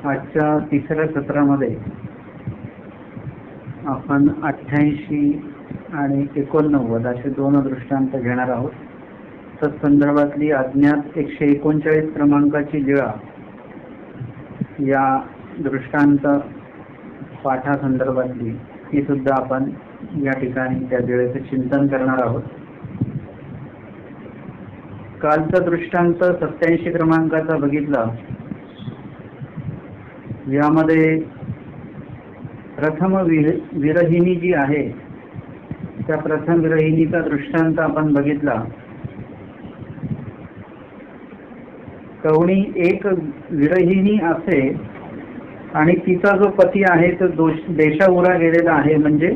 आजच्या तिसऱ्या सत्रामध्ये आपण 88 आणि 89 असे दोन दृष्टांत घेणार आहोत. तत्संदर्भातली अज्ञात 139 क्रमांकाची लीळा या दृष्टांत पाठासंदर्भातली ही सुद्धा आपण या ठिकाणी त्या लीळेचे चिंतन करणार आहोत. कालचा दृष्टांत 87 क्रमांकाचा बघितला. यामध्ये प्रथम विरहिणी जी आहे त्या प्रथम विरहिणीचा दृष्टांत आपण बघितला. कवणी एक विरहिणी असे आणि तिचा जो पती आहे तो देशाउरा गेलेला आहे, म्हणजे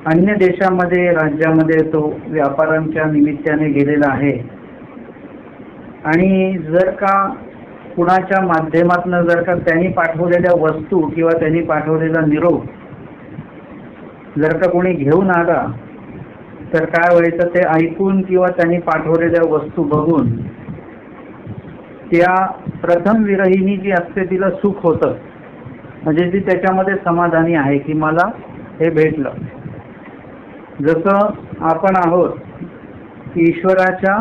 अन्य देशामध्ये राज्यामध्ये तो व्यापारांच्या निमित्ताने गेलेला आहे. आणि जर का कुणाच्या माध्यमातून जर का त्यांनी पाठवलेल्या वस्तू किंवा त्यांनी पाठवलेला निरोप जर का कोणी घेऊन आला तर काय व्हायचं, ते ऐकून किंवा त्यांनी पाठवलेल्या वस्तू बघून त्या प्रथम विरहिणी जी असते तिला सुख होतं, म्हणजे ती त्याच्यामध्ये समाधानी आहे की मला हे भेटलं. जसं आपण आहोत ईश्वराच्या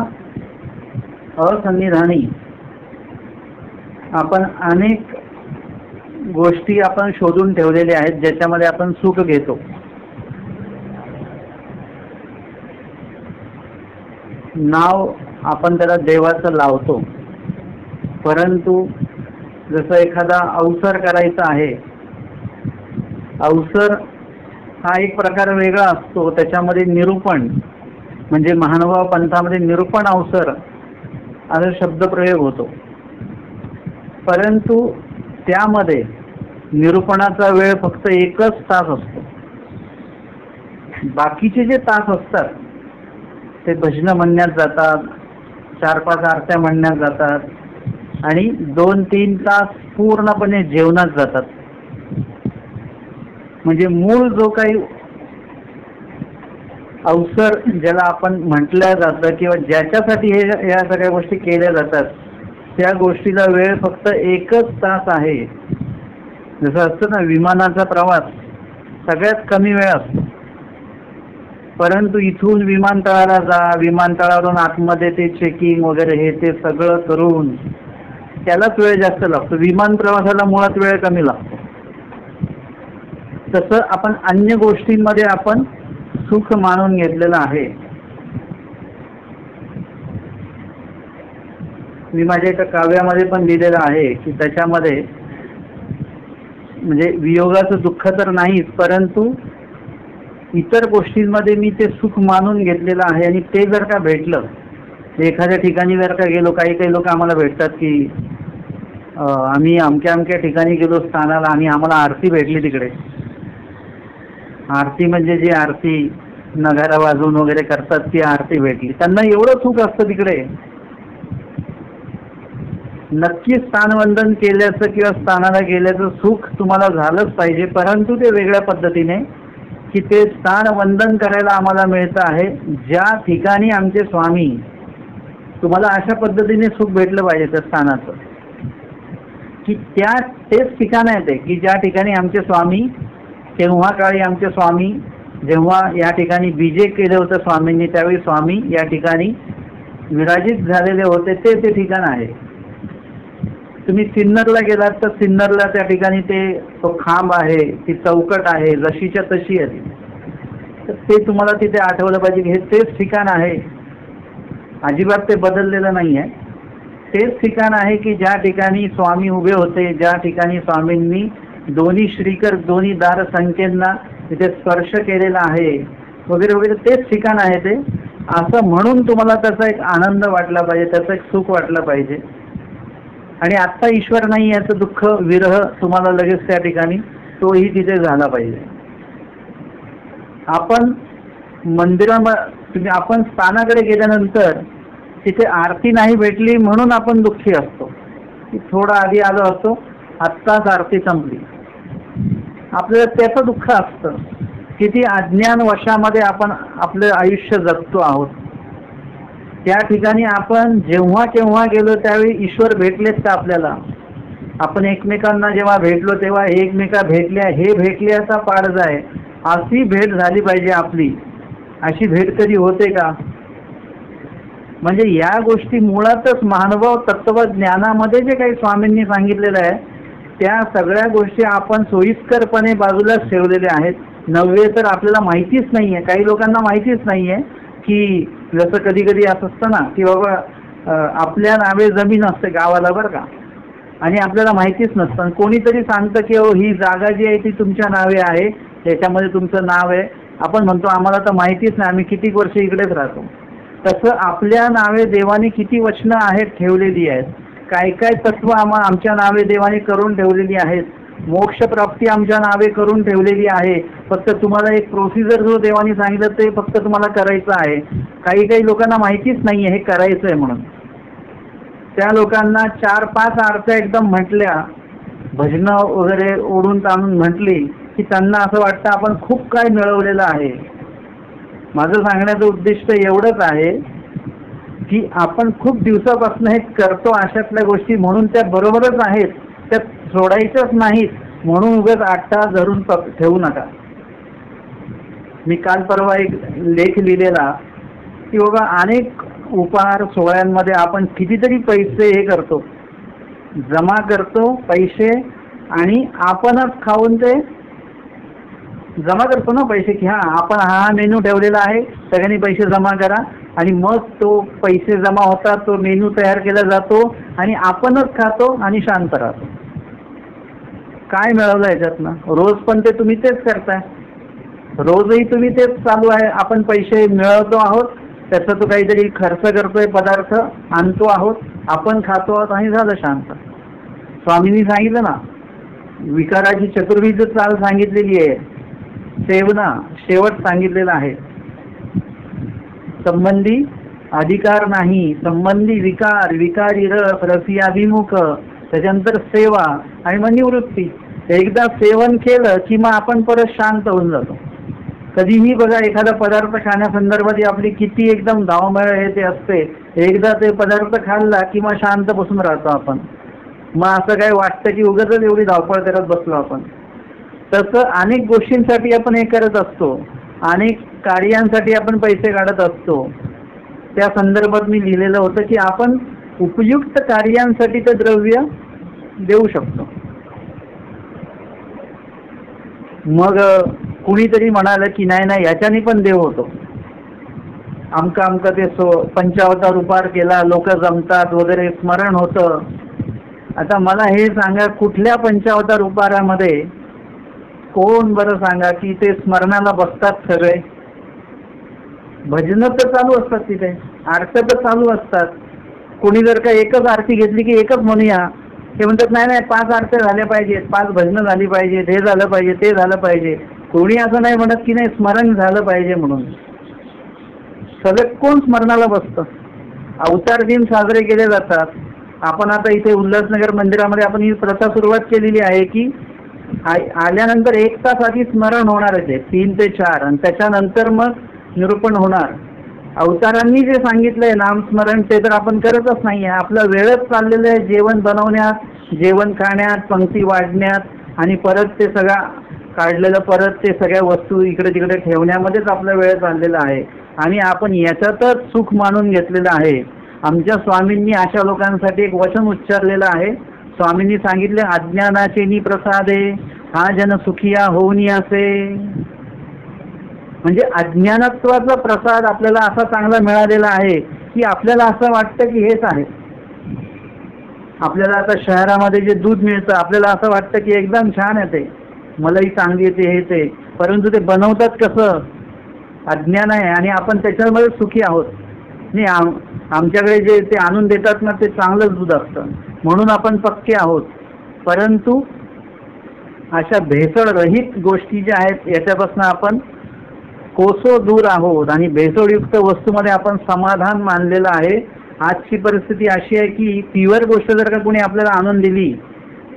असन्निधानी आपण अनेक गोष्टी आपण शोधून ठेवलेल्या आहेत ज्याच्यामध्ये आपण सुख घेतो. नाव आपण त्याला देवाचं लावतो, परंतु जसं एखादा अवसर करायचा आहे, अवसर हा एक प्रकार वेगळा असतो. त्याच्यामध्ये निरूपण म्हणजे महानुभाव पंथामध्ये निरूपण अवसर असा शब्दप्रयोग होतो, परंतु त्यामध्ये निरूपणाचा वेळ फक्त 1च तास असतो. बाकीचे जे तास असतात ते भजन म्हणण्यात जातात, 4-5 आरत्या म्हणण्यात जातात आणि 2-3 तास पूर्णपणे जेवणात जातात. म्हणजे मूळ जो काही अवसर ज्याला आपण म्हटलं जातं किंवा ज्याच्यासाठी या सगळ्या गोष्टी केल्या जातात त्या गोष्टीला वेळ फक्त 1च तास आहे. जसं असतं ना, विमानाचा प्रवास सगळ्यात कमी वेळ असतो, परंतु इथून विमानतळाला जा, विमानतळावरून आतमध्ये ते चेकिंग वगैरे हे ते सगळं करून त्यालाच वेळ जास्त लागतो. विमान प्रवासाला मुळात वेळ कमी लागतो. तसं आपण अन्य गोष्टींमध्ये आपण सुख मानून घेतलेलं आहे. मी माझ्या एका काव्यामध्ये पण लिहिलेलं आहे की त्याच्यामध्ये म्हणजे वियोगाचं दुःख तर नाहीच, परंतु इतर गोष्टींमध्ये मी ते सुख मानून घेतलेलं आहे. आणि ते जर का भेटलं, एखाद्या ठिकाणी जर का गेलो, काही लोक आम्हाला भेटतात की आम्ही अमक्या ठिकाणी गेलो स्थानाला आणि आम्हाला आरती भेटली. तिकडे आरती म्हणजे जी आरती नगारा वाजवून वगैरे करतात ती आरती भेटली. त्यांना एवढं सुख असतं तिकडे. नक्की स्थानवंदन केल्याचं किंवा स्थानाला गेल्याचं सुख तुम्हाला झालंच पाहिजे, परंतु ते वेगळ्या पद्धतीने की ते स्थानवंदन करायला आम्हाला मिळतं आहे ज्या ठिकाणी आमचे स्वामी. तुम्हाला अशा पद्धतीने सुख भेटलं पाहिजे त्या स्थानाचं की तेच ठिकाण आहे ते की ज्या ठिकाणी आमचे स्वामी, तेव्हा काळी आमचे स्वामी जेव्हा या ठिकाणी बीजे केलं होतं स्वामींनी, त्यावेळी स्वामी या ठिकाणी विराजित झालेले होते, ते ठिकाण आहे. तुम्ही सिन्नरला गेलात तर सिन्नरला त्या ठिकाणी तो खांब आहे, ती चौकट आहे, जशीच्या तशी आहे. तर ते तुम्हाला तिथे आठवलं पाहिजे की हे तेच ठिकाण आहे, अजिबात ते बदललेलं नाही आहे. तेच ठिकाण आहे की ज्या ठिकाणी स्वामी उभे होते, ज्या ठिकाणी स्वामींनी दोन्ही श्रीकर दोन्ही दार संख्येंना तिथे स्पर्श केलेला आहे वगैरे वगैरे, तेच ठिकाण आहे ते. असं म्हणून तुम्हाला त्याचा एक आनंद वाटला पाहिजे, त्याचं एक सुख वाटलं पाहिजे. आणि आत्ता ईश्वर नाही याचं दुःख, विरह तुम्हाला लगेच त्या ठिकाणी तोही तिथे झाला पाहिजे. आपण मंदिरामध्ये आपण स्थानाकडे गेल्यानंतर तिथे आरती नाही भेटली म्हणून आपण दुःखी असतो. थोडं आधी आलो असतो, आत्ताच आरती संपली, आपल्याला त्याचं दुःख असतं. किती अज्ञान वशामध्ये आपण आपलं आयुष्य जगतो आहोत. त्या ठिकाणी आपण जेव्हा केव्हा गेलो त्यावेळी ईश्वर भेटलेत का आपल्याला? आपण एकमेकांना जेव्हा भेटलो तेव्हा एकमेका भेटल्या, हे भेटल्याचा पाडच आहे, अशी भेट झाली पाहिजे आपली. अशी भेट कधी होते का? म्हणजे या गोष्टी मुळातच महानुभाव तत्वज्ञानामध्ये जे काही स्वामींनी सांगितलेलं आहे त्या सगळ्या गोष्टी आपण सोयीस्करपणे बाजूलाच ठेवलेल्या आहेत. नव्हे तर आपल्याला माहितीच नाही आहे, काही लोकांना माहितीच नाही आहे की जसं कधी कधी असं असतं ना की बाबा आपल्या नावे जमीन असते गावाला बरं का, आणि आपल्याला माहितीच नसतं. कोणीतरी सांगतं की हो ही जागा जी आहे ती तुमच्या नावे आहे, त्याच्यामध्ये तुमचं नाव आहे. आपण म्हणतो आम्हाला तर माहितीच नाही, आम्ही किती वर्ष इकडेच राहतो. तसं आपल्या नावे देवाने किती वचनं आहेत ठेवलेली आहेत, काय काय तत्व आमच्या नावे देवाने करून ठेवलेली आहेत, मोक्षप्राप्ती आमच्या नावे करून ठेवलेली आहे. फक्त तुम्हाला एक प्रोसिजर जो देवाने सांगितलं ते फक्त तुम्हाला करायचं आहे. काही काही लोकांना माहितीच नाही आहे हे करायचं आहे म्हणून. त्या लोकांना 4-5 आरत्या एकदम म्हटल्या, भजनं वगैरे ओढून ताणून म्हटली की त्यांना असं वाटतं आपण खूप काय मिळवलेलं आहे. माझं सांगण्याचं उद्दिष्ट एवढंच आहे की आपण खूप दिवसापासून हे करतो अशातल्या गोष्टी, म्हणून त्या बरोबरच आहेत, त्या सोडायच्याच नाहीत. म्हणून उगाच आट्टा धरून ठेवू नका. मी काल परवा एक लेख लिहिलेला की बाबा अनेक उपहार सोहळ्यांमध्ये आपण कितीतरी पैसे हे करतो, जमा करतो पैसे, आणि आपणच खाऊन ते जमा करतो ना पैसे की हां आपण हा मेनू ठेवलेला आहे, सगळ्यांनी पैसे जमा करा, आणि मग तो पैसे जमा होतात, तो मेनू तयार केला जातो आणि आपणच खातो आणि शांत राहतो. काय मिळवलं याच्यातनं? रोज पण ते तुम्ही तेच करताय, रोजही तुम्ही तेच चालू आहे. आपण पैसे मिळवतो आहोत, त्याचा तो काहीतरी खर्च करतोय, पदार्थ आणतो आहोत, आपण खातो आहोत आणि झालं शांत. स्वामींनी सांगितलं ना, विकाराची चतुर्विध चाल सांगितलेली आहे, सेवना शेवट सांगितलेला आहे. संबंधी अधिकार नाही, संबंधी विकार, विकारी रस, रसियाभिमुख, त्याच्यानंतर सेवा आणि मग निवृत्ती. एकदा सेवन केलं की मग आपण परत शांत होऊन जातो. कधीही बघा एखादा पदार्थ खाण्यासंदर्भात आपली किती एकदम धावमेळ हे ते असते, एकदा ते पदार्थ खाल्ला की मग शांत बसून राहतो आपण. मग असं काय वाटतं की उगाचच एवढी धावपळ करत बसलो आपण. तसं अनेक गोष्टींसाठी आपण हे करत असतो, अनेक कार्यांसाठी आपण पैसे काढत असतो. त्या संदर्भात मी लिहिलेलं होतं की आपण उपयुक्त कार्यांसाठी ते द्रव्य देऊ शकतो. मग कुणीतरी म्हणालं की नाही नाही याच्याने पण देव होतो, आमका आमका ते 55 उपहार केला, लोक जमतात वगैरे, स्मरण होतं. आता मला हे सांगा, कुठल्या 55 उपहारामध्ये कोण बरं सांगा की ते स्मरणाला बसतात सगळे? भजनं तर चालू असतात, तिथे आरत्या तर चालू असतात. कोणी जर का एकच आरती घेतली की एकच म्हणूया, ते म्हणतात नाही नाही 5 आरत्या झाल्या पाहिजेत, 5 भजनं झाली पाहिजेत, हे झालं पाहिजे, ते झालं पाहिजे. कोणी असं नाही म्हणत की नाही स्मरण झालं पाहिजे म्हणून. सलग कोण स्मरणाला बसतं? अवतार दिन साजरे केले जातात. आपण आता इथे उल्हासनगर मंदिरामध्ये आपण ही प्रथा सुरुवात केलेली आहे की आल्यानंतर 1 तास आधी स्मरण होणारच आहे, 3 ते 4, आणि त्याच्यानंतर मग निरूपण होणार. अवतारांनी जे सांगितलंय नामस्मरण ते तर आपण करतच नाही आहे. आपला वेळच चाललेलं आहे जेवण बनवण्यात, जेवण खाण्यात, पंक्ती वाढण्यात, आणि परत ते सगळा काढलेलं परत ते सगळ्या वस्तू इकडे तिकडे ठेवण्यामध्येच आपला वेळ चाललेला आहे, आणि आपण याच्यातच सुख मानून घेतलेलं आहे. आमच्या स्वामींनी अशा लोकांसाठी एक वचन उच्चारलेलं आहे. स्वामींनी सांगितले, अज्ञानाचे नि प्रसादे हा जन सुखिया होऊन असे. म्हणजे अज्ञानत्वाचा प्रसाद आपल्याला असा चांगला मिळालेला आहे की आपल्याला असं वाटतं की हेच आहे. आपल्याला आता शहरामध्ये जे दूध मिळतं आपल्याला असं वाटतं की एकदम छान आहे, ते मलाही चांगली येते, हे ते, परंतु ते बनवतात कसं? अज्ञान आहे, आणि आपण त्याच्यामध्ये सुखी आहोत. नाही, आमच्याकडे जे ते आणून देतात ना ते चांगलंच दूध असतं म्हणून आपण पक्के आहोत. परंतु अशा भेसळरहित गोष्टी ज्या आहेत याच्यापासून आपण कोसो दूर आहोत, आणि भेसळयुक्त वस्तूमध्ये आपण समाधान मानलेलं आहे. आजची परिस्थिती अशी आहे की प्युअर गोष्ट जर का कोणी आपल्याला आणून दिली,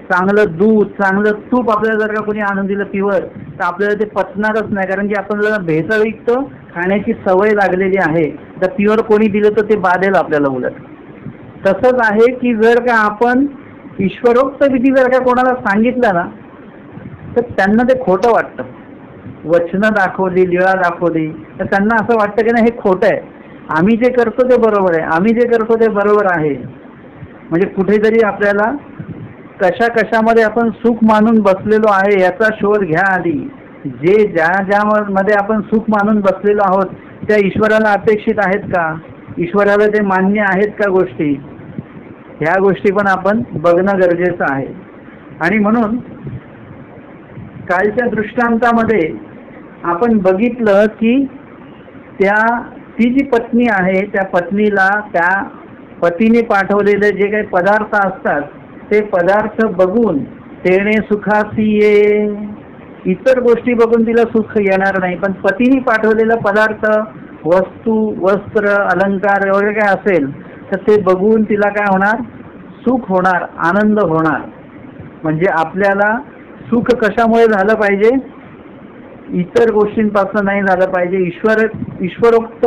चांगलं दूध, चांगलं तूप आपल्याला जर का कोणी आणून दिलं प्युअर, तर आपल्याला ते पचणारच नाही, कारण की आपल्याला भेसळयुक्त खाण्याची सवय लागलेली आहे. तर प्युअर कोणी दिलं तर ते बाधेल आपल्याला उलट. तसंच आहे की जर का आपण ईश्वरोक्त विधी जर का कोणाला सांगितलं ना तर त्यांना ते खोटं वाटतं. वचनं दाखवली, लीळा दाखवली तर त्यांना असं वाटतं की नाही हे खोटं आहे, आम्ही जे करतो ते बरोबर आहे, आम्ही जे करतो ते बरोबर आहे. म्हणजे कुठेतरी आपल्याला कशा कशामध्ये आपण सुख मानून बसलेलो आहे याचा शोध घ्या आधी. जे ज्यामध्ये आपण सुख मानून बसलेलो आहोत त्या ईश्वराला अपेक्षित आहेत का, ईश्वराला ते मान्य आहेत का गोष्टी, ह्या गोष्टी पण आपण बघणं गरजेचं आहे. आणि म्हणून कालच्या दृष्टांतामध्ये आपण बघितलं की ती जी पत्नी आहे त्या पत्नीला त्या पतीने पाठवलेले जे काही पदार्थ असतात ते पदार्थ बघून तेणे सुखासी ये, इतर गोष्टी बघून तिला सुख येणार नाही, पण पतीने पाठवलेला पदार्थ, वस्तू, वस्त्र, अलंकार वगैरे काय असेल तर ते बघून तिला काय होणार, सुख होणार, आनंद होणार. म्हणजे आपल्याला सुख कशामुळे झालं पाहिजे, इतर गोष्टींपासून नाही झालं पाहिजे, ईश्वरोक्त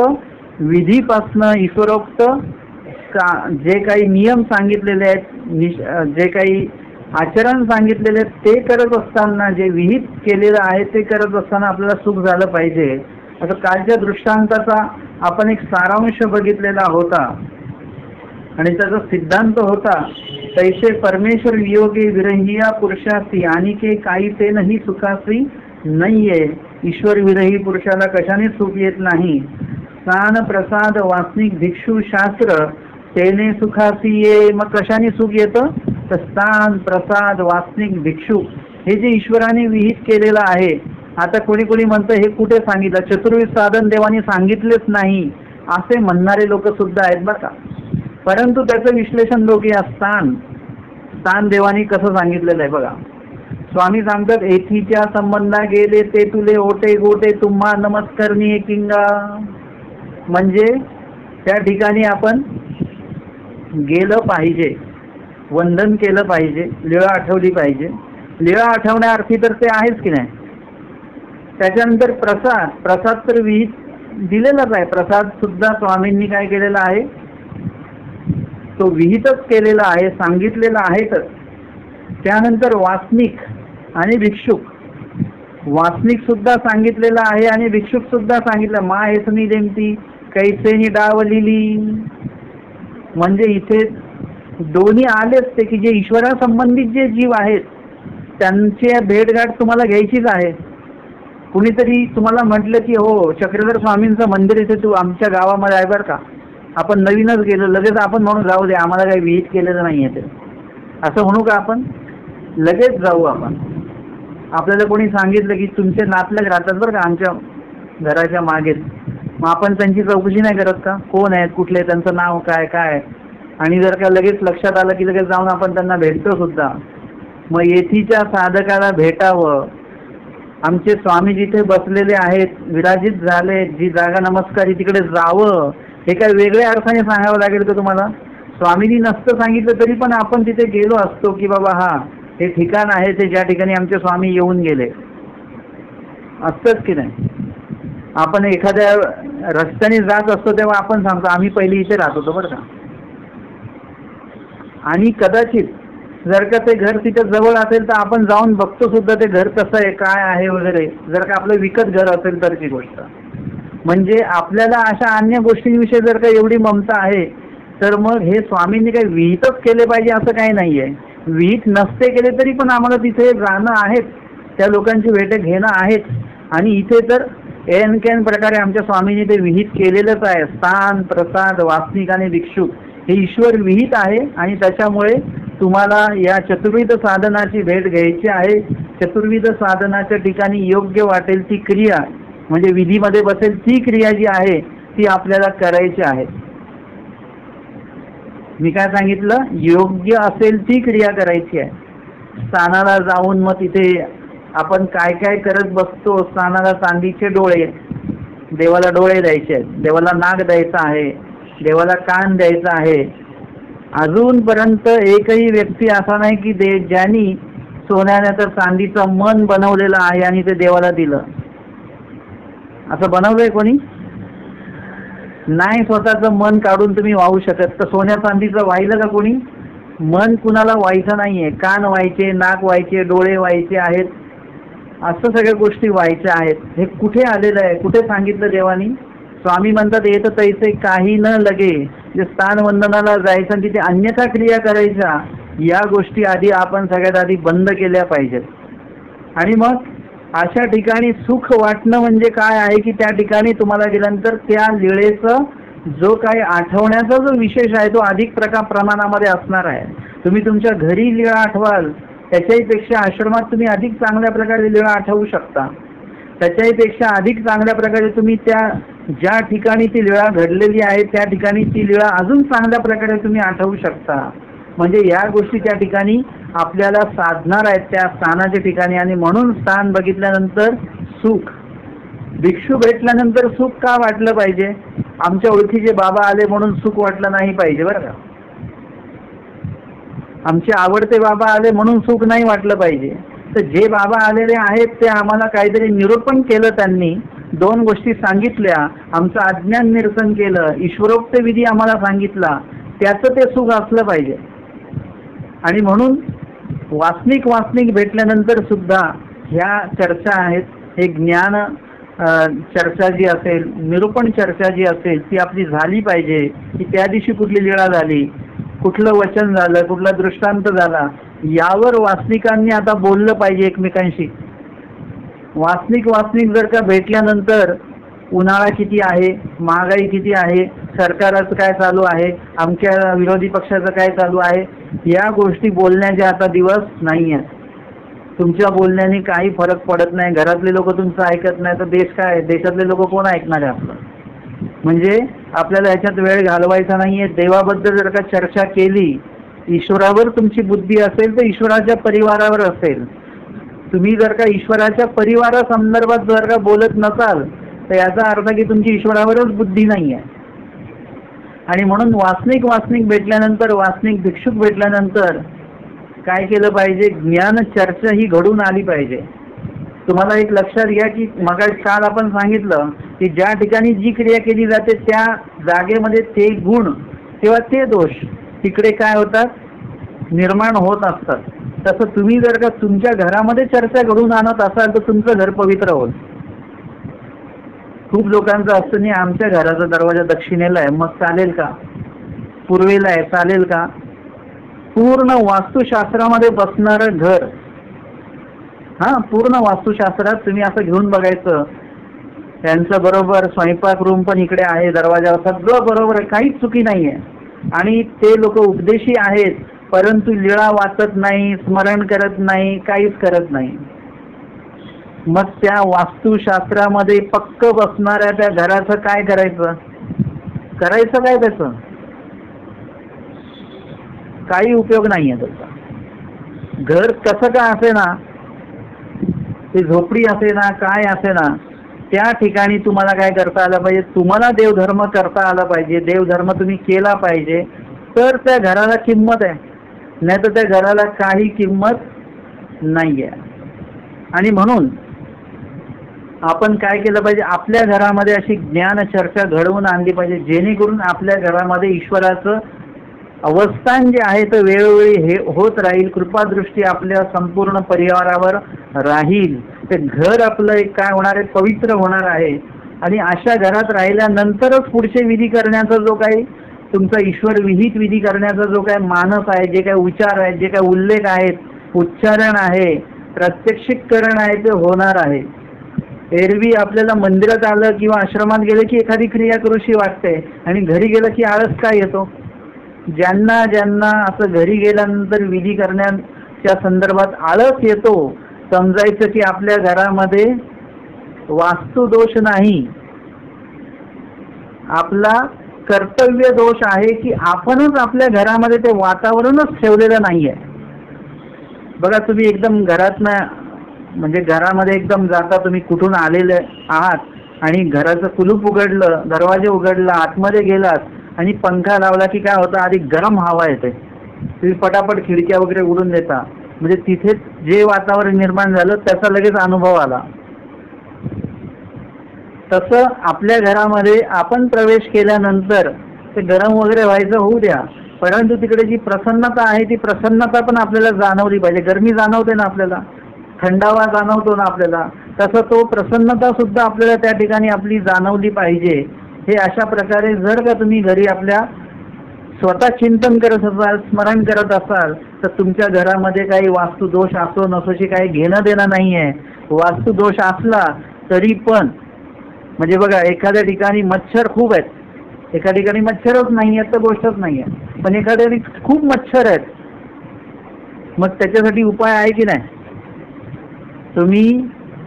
विधीपासनं, ईश्वरोक्त जे काही नियम सांगितलेले आहेत, जे काही आचरण सांगितलेले आहेत ते करत असताना, जे विहित केलेलं आहे ते करत असताना आपल्याला सुख झालं पाहिजे. असं कालच्या दृष्टांताचा आपण एक सारांश बघितलेला होता आणि त्याचा सिद्धांत होता, तैसे परमेश्वर वियोगी विरहिया पुरुषासी आणि के काही ते नाही सुखासी नाहीये. ईश्वर विरही पुरुषाला कशाने सुख येत नाही. स्थान प्रसाद वासनिक भिक्षू शास्त्र तेने सुखासी ये. मग कशाने सुख येतं तर स्थान प्रसाद वासनिक भिक्षू हे जे ईश्वराने विहित केलेलं आहे. आता कोणी कोणी म्हणतं हे कुठे सांगितलं, चतुर्विध साधन देवाने सांगितलेच नाही असे म्हणणारे लोक सुद्धा आहेत बरं का. परंतु त्याचं विश्लेषण बघूया. स्थान देवाने कसं सांगितलेलं आहे बघा. स्वामी सांगतात, एथीच्या संबंधा गेले ते तुले ओटे गोटे तुम्हा नमस्करणी किंगा. म्हणजे त्या ठिकाणी आपण गेलं पाहिजे, वंदन केलं पाहिजे, लीळा आठवली पाहिजे. लीळा आठवण्याअर्थी तर ते आहेच की नाही. त्याच्यानंतर प्रसाद तर विहित दिलेलाच आहे. प्रसाद सुद्धा स्वामींनी काय केलेला आहे, तो विहितच केलेला आहे, सांगितलेला आहेतच. त्यानंतर वासनिक आणि भिक्षुक, वासनिक सुद्धा सांगितलेला आहे आणि भिक्षुक सुद्धा सांगितलं. मा हेसनी देमती कैसेनी डावलेली. म्हणजे इथे दोन्ही आलेच ते की जे ईश्वरा संबंधित जे जीव आहेत त्यांची भेटगाठ तुम्हाला घ्यायचीच आहे. कुणीतरी तुम्हाला म्हटलं की हो चक्रधर स्वामींचं मंदिर इथे तू आमच्या गावामध्ये आहे बरं का, आपण नवीनच गेलो, लगेच आपण म्हणून जाऊ दे, आम्हाला काही विहित केलेलं नाही आहे ते, असं म्हणू का आपण? लगेच जाऊ आपण. आपल्याला कोणी सांगितलं की तुमचे नातलग राहतात बरं का आमच्या घराच्या मागे, मग आपण त्यांची चौकशी नाही करत का, कोण आहेत, कुठले, त्यांचं नाव काय काय, आणि जर का लगेच लक्षात आलं की लगेच जाऊन आपण त्यांना भेटतो सुद्धा. मग येथीच्या साधकाला भेटावं, आमचे स्वामी जिथे बसलेले आहेत, विराजित झाले, जी जागा नमस्कारी तिकडे जावं, हे काय वेगळ्या अर्थाने सांगावं लागेल का तुम्हाला? स्वामींनी नसतं सांगितलं तरी पण आपण तिथे गेलो असतो की बाबा हा हे ठिकाण आहे ते ज्या ठिकाणी आमचे स्वामी येऊन गेले, असतंच की नाही. आपण एखाद्या रस्त्याने जात असतो तेव्हा आपण सांगतो आम्ही पहिली इथे राहत होतो बरं का. आणि कदाचित जर का ते घर तिथे जवळ असेल तर आपण जाऊन बघतो सुद्धा ते घर कसं आहे, काय आहे वगैरे, जर का आपलं विकत घर असेल तरची गोष्ट. म्हणजे आपल्याला अशा अन्य गोष्टींविषयी जर का एवढी ममता आहे तर मग हे स्वामींनी काही विहितच केले पाहिजे असं काही नाही आहे. विहित नसते केले तरी पण आम्हाला तिथे जाणं आहेच, त्या लोकांची भेट घेणं आहेच. आणि इथे तर एन केन प्रकारे आमच्या स्वामींनी ते विहित केलेलंच आहे. स्थान प्रसाद वासनिक आणि भिक्षुक हे ईश्वर विहित आहे आणि त्याच्यामुळे तुम्हाला या चतुर्विध साधनाची भेट घ्यायची आहे. चतुर्विध साधनाच्या ठिकाणी योग्य वाटेल ती क्रिया, म्हणजे विधीमध्ये बसेल ती क्रिया जी आहे ती आपल्याला करायची आहे. मी काय सांगितलं, योग्य असेल ती क्रिया करायची आहे. स्थानाला जाऊन मग तिथे आपण काय काय करत बसतो. स्थानाला चांदीचे डोळे, देवाला डोळे द्यायचे आहेत, देवाला नाक द्यायचा आहे, देवाला कान द्यायचा आहे. अजूनपर्यंत एकही व्यक्ती असा नाही की ज्यांनी सोन्याने तर चांदीचं मन बनवलेलं आहे आणि ते देवाला दिलं. असं बनवलंय कोणी नाही. स्वतःचं मन काढून तुम्ही वाहू शकत, तर सोन्या चांदीचं वाहिलं का कोणी? मन कुणाला व्हायचं नाहीये, कान व्हायचे, नाक व्हायचे, डोळे व्हायचे आहेत, असं सगळ्या गोष्टी व्हायच्या आहेत. हे कुठे आलेलं आहे, कुठे सांगितलं देवानी? स्वामी म्हणतात येत तैसे काही न लगे, जे स्थानवंदनाला जायचं आणि तिथे अन्यथा क्रिया करायच्या, या गोष्टी आधी आपण सगळ्यात आधी बंद केल्या पाहिजेत. आणि मग अशा ठिकाणी सुख वाटणं म्हणजे काय आहे की त्या ठिकाणी तुम्हाला गेल्यानंतर त्या लीळेचं जो काही आठवण्याचा जो विशेष आहे तो अधिक प्रमाणामध्ये असणार आहे. तुम्ही तुमच्या घरी लीळा आठवाल त्याच्याही पेक्षा आश्रमात तुम्ही अधिक चांगल्या प्रकारे लीळा आठवू शकता. त्याच्याही पेक्षा अधिक चांगल्या प्रकारे तुम्ही त्या ज्या ठिकाणी ती लीळा घडलेली आहे त्या ठिकाणी ती लीळा अजून चांगल्या प्रकारे तुम्ही आठवू शकता. म्हणजे या गोष्टी त्या ठिकाणी आपल्याला साधणार आहेत त्या स्थानाच्या ठिकाणी. आणि म्हणून स्थान बघितल्यानंतर सुख, भिक्षू भेटल्यानंतर सुख का वाटलं पाहिजे? आमच्या ओळखीचे बाबा आले म्हणून सुख वाटलं नाही पाहिजे बरं का. आमचे आवडते बाबा आले म्हणून सुख नाही वाटलं पाहिजे. तर जे बाबा आलेले आहेत ते आम्हाला काहीतरी निरूपण केलं, त्यांनी 2 गोष्टी सांगितल्या, आमचं अज्ञान निरसन केलं, ईश्वरोक्त विधी आम्हाला सांगितला, त्याचं ते सुख असलं पाहिजे. आणि म्हणून वासनिक भेटल्यानंतर सुद्धा ह्या चर्चा आहेत. हे ज्ञान चर्चा जी असेल, निरूपण चर्चा जी असेल ती आपली झाली पाहिजे. की त्या दिवशी कुठली लीळा झाली, कुठलं वचन झालं, कुठला दृष्टांत झाला, यावर वासनिकांनी आता बोललं पाहिजे एकमेकांशी. वासनिक जर का भेटल्यानंतर उन्हाळा किती आहे, महागाई किती आहे, सरकाराचं काय चालू आहे, आमच्या विरोधी पक्षाचं काय चालू आहे, या गोष्टी बोलण्याचे आता दिवस नाही आहेत. तुमच्या बोलण्याने काही फरक पडत नाही. घरातले लोक तुमचं ऐकत नाही तर देश काय, देशातले लोक कोण ऐकणार आहे आपलं? म्हणजे आपल्याला ह्याच्यात वेळ घालवायचा नाहीये. देवाबद्दल जर का चर्चा केली, ईश्वरावर तुमची बुद्धी असेल तर ईश्वराच्या परिवारावर असेल. तुम्ही जर का ईश्वराच्या परिवारासंदर्भात जर का बोलत नसाल तर याचा अर्थ की तुमची ईश्वरावरच बुद्धी नाही आहे. आणि म्हणून वासनिक भेटल्यानंतर, वासनिक भिक्षुक भेटल्यानंतर काय केलं पाहिजे? ज्ञान चर्चा ही घडून आली पाहिजे. तुम्हाला एक लक्षात घ्या की काल आपण सांगितलं की ज्या ठिकाणी जी क्रिया केली जाते त्या जागेमध्ये ते गुण किंवा ते दोष तिकडे काय होतात, निर्माण होत असतात. तसं तुम्ही जर का तुमच्या घरामध्ये चर्चा घडून आणत असाल तर तुमचं घर पवित्र होईल. खूप लोकांचं असतं नाही, आमच्या घराचा दरवाजा दक्षिणेला आहे मग चालेल का, पूर्वेला आहे चालेल का? पूर्ण वास्तुशास्त्रामध्ये बसणारं घर, पूर्ण वास्तुशास्त्रात तुम्ही असं घेऊन बघायचं, त्यांचं बरोबर स्वयंपाक रूम पण इकडे आहे, दरवाजावर सगळं बरोबर आहे, काहीच चुकी नाही आहे. आणि ते लोक उपदेशी आहेत परंतु लीळा वाचत नाही, स्मरण करत नाही, काहीच करत नाही. मग त्या वास्तुशास्त्रामध्ये पक्क बसणाऱ्या त्या घराचं काय करायचं काय? त्याचं काही उपयोग नाही आहे त्याचा. घर कसं का असे ना, ते झोपडी असे ना, काय असे ना, त्या ठिकाणी तुम्हाला काय करता आलं पाहिजे? तुम्हाला देवधर्म करता आला पाहिजे, देवधर्म तुम्ही केला पाहिजे, तर त्या घराला किंमत आहे, नाही तर त्या घराला काही किंमत नाही आहे. आणि म्हणून आपण काय केलं पाहिजे? आपल्या घरामध्ये अशी ज्ञान चर्चा घडवून आणली पाहिजे, जेणेकरून आपल्या घरामध्ये ईश्वराचं अवस्थान जे आहे ते वेळोवेळी हे होत राहील, कृपादृष्टी आपल्या संपूर्ण परिवारावर राहील. ते घर आपलं एक काय होणार आहे, पवित्र होणार आहे. आणि अशा घरात राहिल्यानंतरच पुढचे विधी करण्याचा जो काही तुमचा ईश्वर विहित विधी करण्याचा जो काही मानस आहे, जे काही उच्चार आहेत, जे काही उल्लेख आहेत, उच्चारण आहे, प्रात्यक्षिककरण आहे ते होणार आहे. एरवी आपल्याला मंदिरात आलं किंवा आश्रमात गेलं की एखादी क्रिया करूशी वाटते आणि घरी गेलं की आळस काय येतो. ज्यांना असं घरी गेल्यानंतर विधी करण्याच्या संदर्भात आळस येतो, समजायचं की आपल्या घरामध्ये वास्तुदोष नाही, आपला कर्तव्य दोष आहे की आपणच आपल्या घरामध्ये ते वातावरणच ठेवलेलं नाही आहे. बघा तुम्ही एकदम घरातनं म्हणजे घरामध्ये एकदम जाता, तुम्ही कुठून आलेले आहात आणि घराचं कुलूप उघडलं, दरवाजे उघडला, आतमध्ये गेलात आणि पंखा लावला की काय होतं, आधी गरम हवा येते, तुम्ही पटापट खिडक्या वगैरे उघडून देता, म्हणजे तिथेच जे वातावरण निर्माण झालं त्याचा लगेच अनुभव आला. तसं आपल्या घरामध्ये आपण प्रवेश केल्यानंतर ते गरम वगैरे व्हायचं होऊ द्या, परंतु तिकडे जी प्रसन्नता आहे ती प्रसन्नता पण आपल्याला जाणवली पाहिजे. गरमी जाणवते ना आपल्याला, थंडावा जाणवतो ना आपल्याला, तसं तो प्रसन्नता सुद्धा आपल्याला त्या ठिकाणी आपली जाणवली पाहिजे. हे अशा प्रकारे जर का तुम्ही घरी आपल्या स्वतः चिंतन करत असाल, स्मरण करत असाल, तर तुमच्या घरामध्ये काही वास्तुदोष असो नसोशी काही घेणं देणं नाही आहे. वास्तुदोष असला तरी पण, म्हणजे बघा एखाद्या ठिकाणी मच्छर खूप आहेत, एका ठिकाणी मच्छरच नाही आहेत तर गोष्टच नाही आहे, पण एखाद्या ठिकाणी खूप मच्छर आहेत, मग त्याच्यासाठी उपाय आहे की नाही? तुम्ही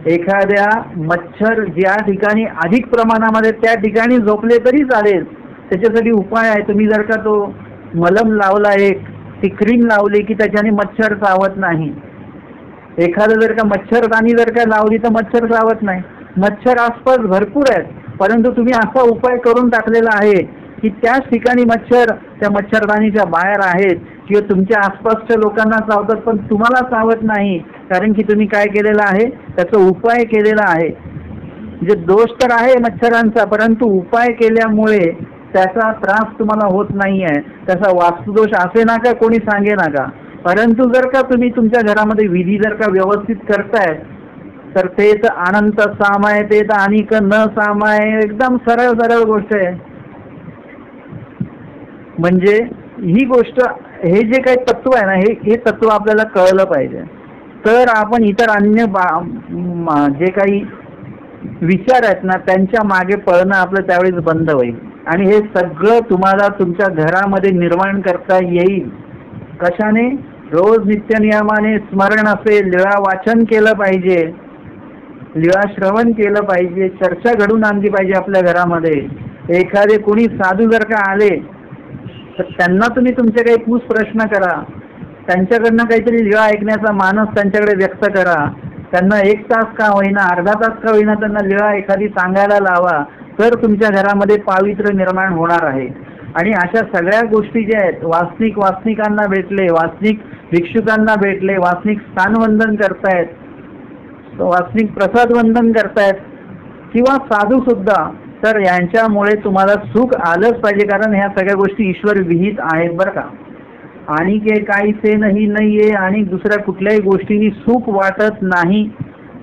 एखाद्या मच्छर ज्या ठिकाणी अधिक प्रमाणामध्ये त्या ठिकाणी झोपले तरी चालेल, त्याच्यासाठी उपाय आहे. तुम्ही जर का तो मलम लावला, एक ती क्रीम लावली की त्याच्याने मच्छर चावत नाही. एखादं जर का मच्छरदाणी जर का लावली तर मच्छर चावत नाही. मच्छर आसपास भरपूर आहेत, परंतु तुम्ही असा उपाय करून टाकलेला आहे की त्याच ठिकाणी मच्छर त्या मच्छरदाणीच्या बाहेर आहेत किंवा तुमच्या आसपासच्या लोकांना चावतात पण तुम्हाला चावत नाही, कारण की तुम्ही काय केलेलं आहे, त्याचा उपाय केलेला आहे. म्हणजे दोष तर आहे मच्छरांचा, परंतु उपाय केल्यामुळे त्याचा त्रास तुम्हाला होत नाही आहे. त्याचा वास्तुदोष असे ना का कोणी सांगे ना का, परंतु जर का तुम्ही तुमच्या घरामध्ये विधी जर का व्यवस्थित करताय तर ते तर अनंत साम आहे, ते तर अनिक न साम आहे. एकदम सरळ सरळ गोष्ट आहे. म्हणजे ही गोष्ट, हे जे काही तत्व आहे ना, हे तत्व आपल्याला कळलं पाहिजे, तर आपण इतर अन्य जे काही विचार आहेत ना त्यांच्या मागे पळणं आपलं त्यावेळेस बंद होईल. आणि हे सगळं तुम्हाला तुमच्या घरामध्ये निर्माण करता येईल. कशाने? रोज नित्यनियमाने स्मरण असेल, लीळा वाचन केलं पाहिजे, लीळा श्रवण केलं पाहिजे, चर्चा घडून आणली पाहिजे आपल्या घरामध्ये. एखादे कोणी साधू जर का आले तर त्यांना तुम्ही तुमचे काही पूस प्रश्न करा, त्यांच्याकडनं काहीतरी लीळा ऐकण्याचा मानस त्यांच्याकडे व्यक्त करा. त्यांना 1 तास का होईना, अर्धा तास का होईना त्यांना लीळा एखादी सांगायला लावा, तर तुमच्या घरामध्ये पावित्र्य निर्माण होणार आहे. आणि अशा सगळ्या गोष्टी ज्या आहेत, वासनिकांना भेटले, वासनिक भिक्षुकांना भेटले, वासनिक स्थानवंदन करतायत, वासनिक प्रसाद वंदन करतायत किंवा साधू सुद्धा, तर यांच्यामुळे तुम्हाला सुख आलंच पाहिजे, कारण ह्या सगळ्या गोष्टी ईश्वर विहित आहेत बरं का. आणि के काही से नाही आहे, आणि दुसऱ्या कुठल्याही गोष्टींनी सुख वाटत नाही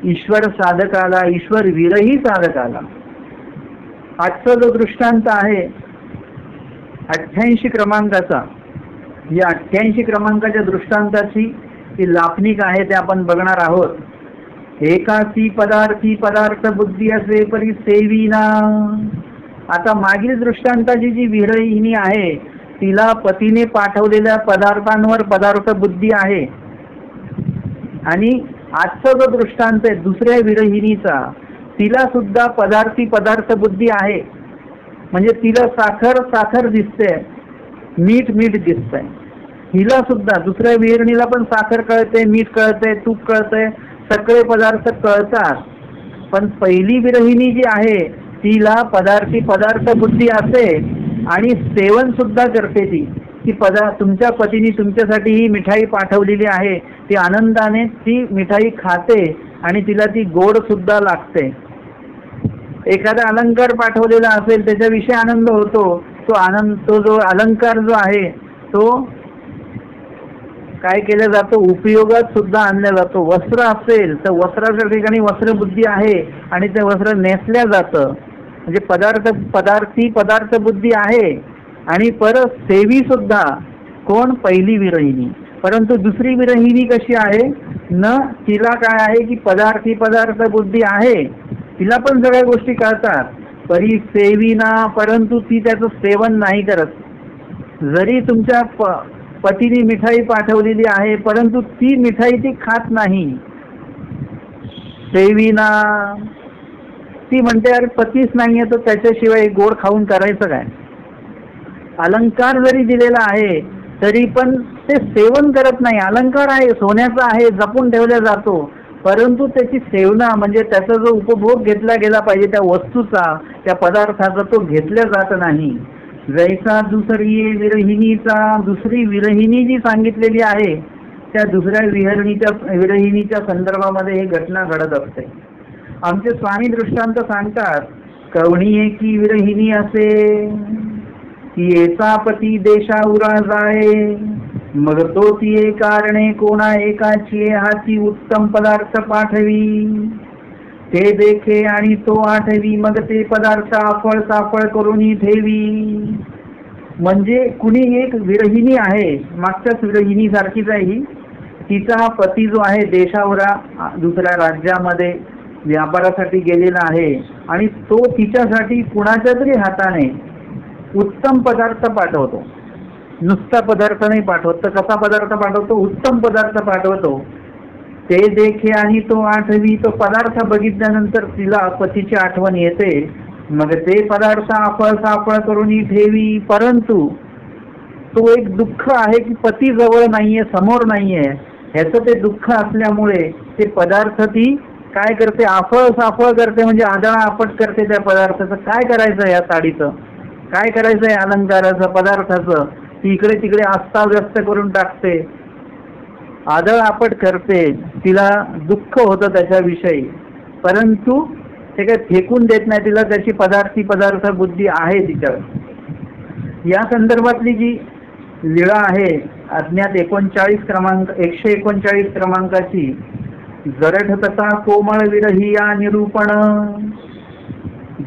ईश्वर साधकाला, ईश्वर विरही साधकाला. आजचा जो दृष्टांत आहे 88 क्रमांकाचा, या 88 क्रमांकाच्या दृष्टांताची जी लापणीक आहे ते आपण बघणार आहोत. एकासी पदार्थी पदार्थ बुद्धी असे परी सेविना. आता मागील दृष्टांताची जी विरहिणी आहे तिला पतीने पाठवलेल्या पदार्थांवर पदार्थ बुद्धी आहे, आणि आजचा जो दृष्टांत आहे दुसऱ्या विरहिणीचा, तिला सुद्धा पदार्थी पदार्थ बुद्धी आहे. म्हणजे तिला साखर साखर दिसते, मीठ मीठ दिसतंय. हिला सुद्धा, दुसऱ्या विरहिणीला पण साखर कळते, मीठ कळते, तूप कळते, सगळे पदार्थ कळतात. पण पहिली विरहिणी जी आहे तिला पदार्थी पदार्थ बुद्धी असते आणि सेवन सुद्धा करते. ती तुमच्या पतीने तुमच्यासाठी ही मिठाई पाठवलेली आहे, ती आनंदाने ती मिठाई खाते आणि तिला ती गोड सुद्धा लागते. एखादा अलंकार पाठवलेला असेल त्याच्याविषयी आनंद होतो, तो आनंद, तो जो अलंकार जो आहे तो काय केला जातो, उपयोगात सुद्धा आणला जातो. वस्त्र असेल तर वस्त्राच्या ठिकाणी वस्त्रबुद्धी आहे आणि ते वस्त्र नेसल्या जातं. म्हणजे पदार्थी पदार्थ बुद्धी आहे. आणि परत सेवी सुद्धा कोण? पहिली विरहिणी. परंतु दुसरी विरहिणी कशी आहे न, तिला काय आहे की पदार्थी पदार्थ बुद्धी आहे, तिला पण सगळ्या गोष्टी कळतात, परी सेविना, परंतु ती त्याचं सेवन नाही करत. जरी तुमच्या पतीने मिठाई पाठवलेली आहे परंतु ती मिठाई ती खात नाही. सेविना, ती म्हणते अरे पतीच नाहीये तर त्याच्याशिवाय गोड खाऊन करायचं काय. अलंकार जरी दिलेला आहे तरी पण ते सेवन करत नाही. अलंकार आहे, सोन्याचा आहे, जपून ठेवला जातो, परंतु त्याची सेवना म्हणजे त्याचा जो उपभोग घेतला गेला पाहिजे त्या वस्तूचा, त्या पदार्थाचा, तो घेतला जात नाही. जैसा दुसरी विरहिणीचा, दुसरी विरहिणी जी सांगितलेली आहे त्या दुसऱ्या विरहिणीच्या संदर्भामध्ये ही घटना घडत असते. आमचे स्वामी दृष्टांत सांगतात, कवणी की विरहिणी असे, येचा पती देशाउरा जाये, मग तो तिये कारणे कोणा एकाची हाती उत्तम पदार्थ पाठवी. ते देखे आणि तो आठवी, मग ते पदार्थ आफळ साफळ करून ठेवी. म्हणजे कुणी एक विरहिणी आहे, मागच्याच विरहिणी सारखीच आहे ही. तिचा पती जो आहे देशावरा दुसऱ्या राज्यामध्ये व्यापारासाठी गेलेला आहे आणि तो तिच्यासाठी कुणाच्या तरी हाताने उत्तम पदार्थ पाठवतो. नुसता पदार्थ नाही पाठवत, तर कसा पदार्थ पाठवतो? उत्तम पदार्थ पाठवतो. ते देखे आणि तो आठवी, तो पदार्थ बघितल्यानंतर तिला पतीची आठवण येते. मग ते पदार्थ आफळ साफळ करून ठेवी. परंतु तो एक दुःख आहे की पती जवळ नाहीये, समोर नाहीये, ह्याचं ते दुःख असल्यामुळे ते पदार्थ ती काय करते? आफळ साफळ करते, म्हणजे आदळा आपट करते त्या पदार्थाचं. काय करायचं या साडीचं, काय करायचं या अलंकाराचं, पदार्थाचं? ती इकडे तिकडे अस्ताव्यस्त करून टाकते, आदळ आपट करते. तिला दुःख होतं त्याच्याविषयी, परंतु ते काय फेकून देत नाही. तिला त्याची पदार्थ बुद्धी आहे तिच्यावर. या संदर्भातली जी लीळा आहे अज्ञात 139 क्रमांकाची, जरठ तथा कोमळ विरही या निरूपण.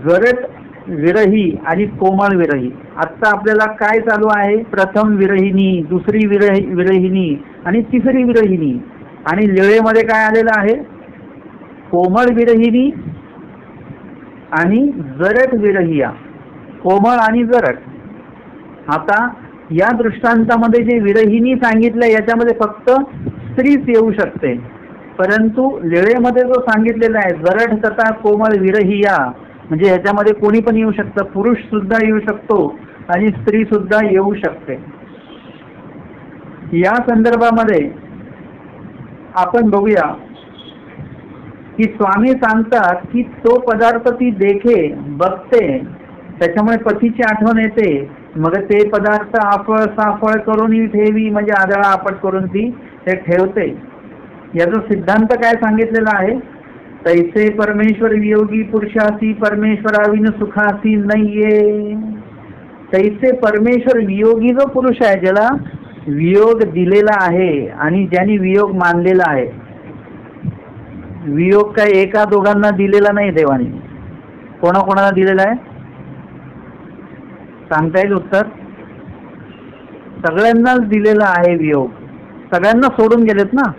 जरठ विरही आणि कोमळ विरही. आता आपल्याला काय चालू आहे? प्रथम विरहिणी, दुसरी विरहिणी आणि तिसरी विरहिणी. आणि लीळेमध्ये काय आलेलं आहे? कोमळ विरहिणी आणि जरठ विरहिया, कोमळ आणि जरठ. आता या दृष्टांतामध्ये जे विरहिणी सांगितलं याच्यामध्ये फक्त स्त्रीच येऊ शकते, परंतु लीळेमध्ये जो सांगितलेला आहे जरठ तथा कोमळ विरहिया, म्हणजे ह्याच्यामध्ये कोणी पण येऊ शकतं, पुरुष सुद्धा येऊ शकतो आणि स्त्री सुद्धा येऊ शकते. या संदर्भामध्ये आपण बघूया की स्वामी सांगतात की तो पदार्थ ती देखे, बघते, त्याच्यामुळे पतीची आठवण येते. मग ते पदार्थ आफळ साफळ करून ठेवी, म्हणजे आदळा आपट करून ती ते ठेवते. याचा सिद्धांत काय सांगितलेला आहे? तैसे परमेश्वर वियोगी पुरुषासी परमेश्वराविन सुखासी नाहीये. तैसे परमेश्वर वियोगी जो पुरुष आहे, ज्याला वियोग दिलेला आहे आणि ज्यांनी वियोग मानलेला आहे. वियोग काय एका दोघांना दिलेला नाही देवाने, कोणाकोणाला दिलेला आहे सांगता येईल उत्तर? सगळ्यांनाच दिलेला आहे वियोग. सगळ्यांना सोडून गेलेत ना,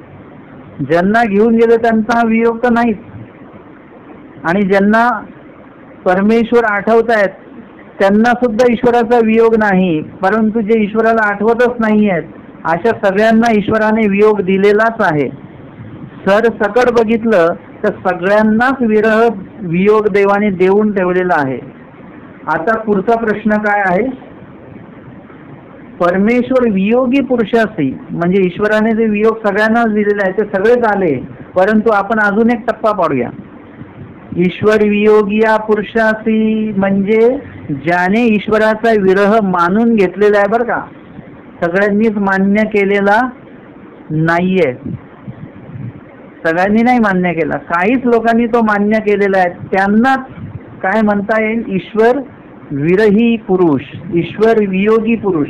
ज्यांना घेऊन गेले त्यांचा वियोग तर नाहीच. आणि ज्यांना परमेश्वर आठवतायत त्यांना सुद्धा ईश्वराचा वियोग नाही, परंतु जे ईश्वराला आठवतच नाही आहेत अशा सगळ्यांना ईश्वराने वियोग दिलेलाच आहे. सरसकट बघितलं तर सगळ्यांनाच वियोग देवाने देऊन ठेवलेला आहे. आता पुढचा प्रश्न काय आहे? परमेश्वर वियोगी पुरुषासी, म्हणजे ईश्वराने जे वियोग सगळ्यांनाच दिलेले आहे ते सगळेच आले, परंतु आपण अजून एक टप्पा पाडूया. ईश्वर वियोगी या पुरुषासी म्हणजे ज्याने ईश्वराचा विरह मानून घेतलेला आहे बरं का, सगळ्यांनीच मान्य केलेला नाहीये. सगळ्यांनी नाही मान्य केला, काहीच लोकांनी तो मान्य केलेला आहे. त्यांनाच काय म्हणता येईल? ईश्वर विरही पुरुष, ईश्वर वियोगी पुरुष.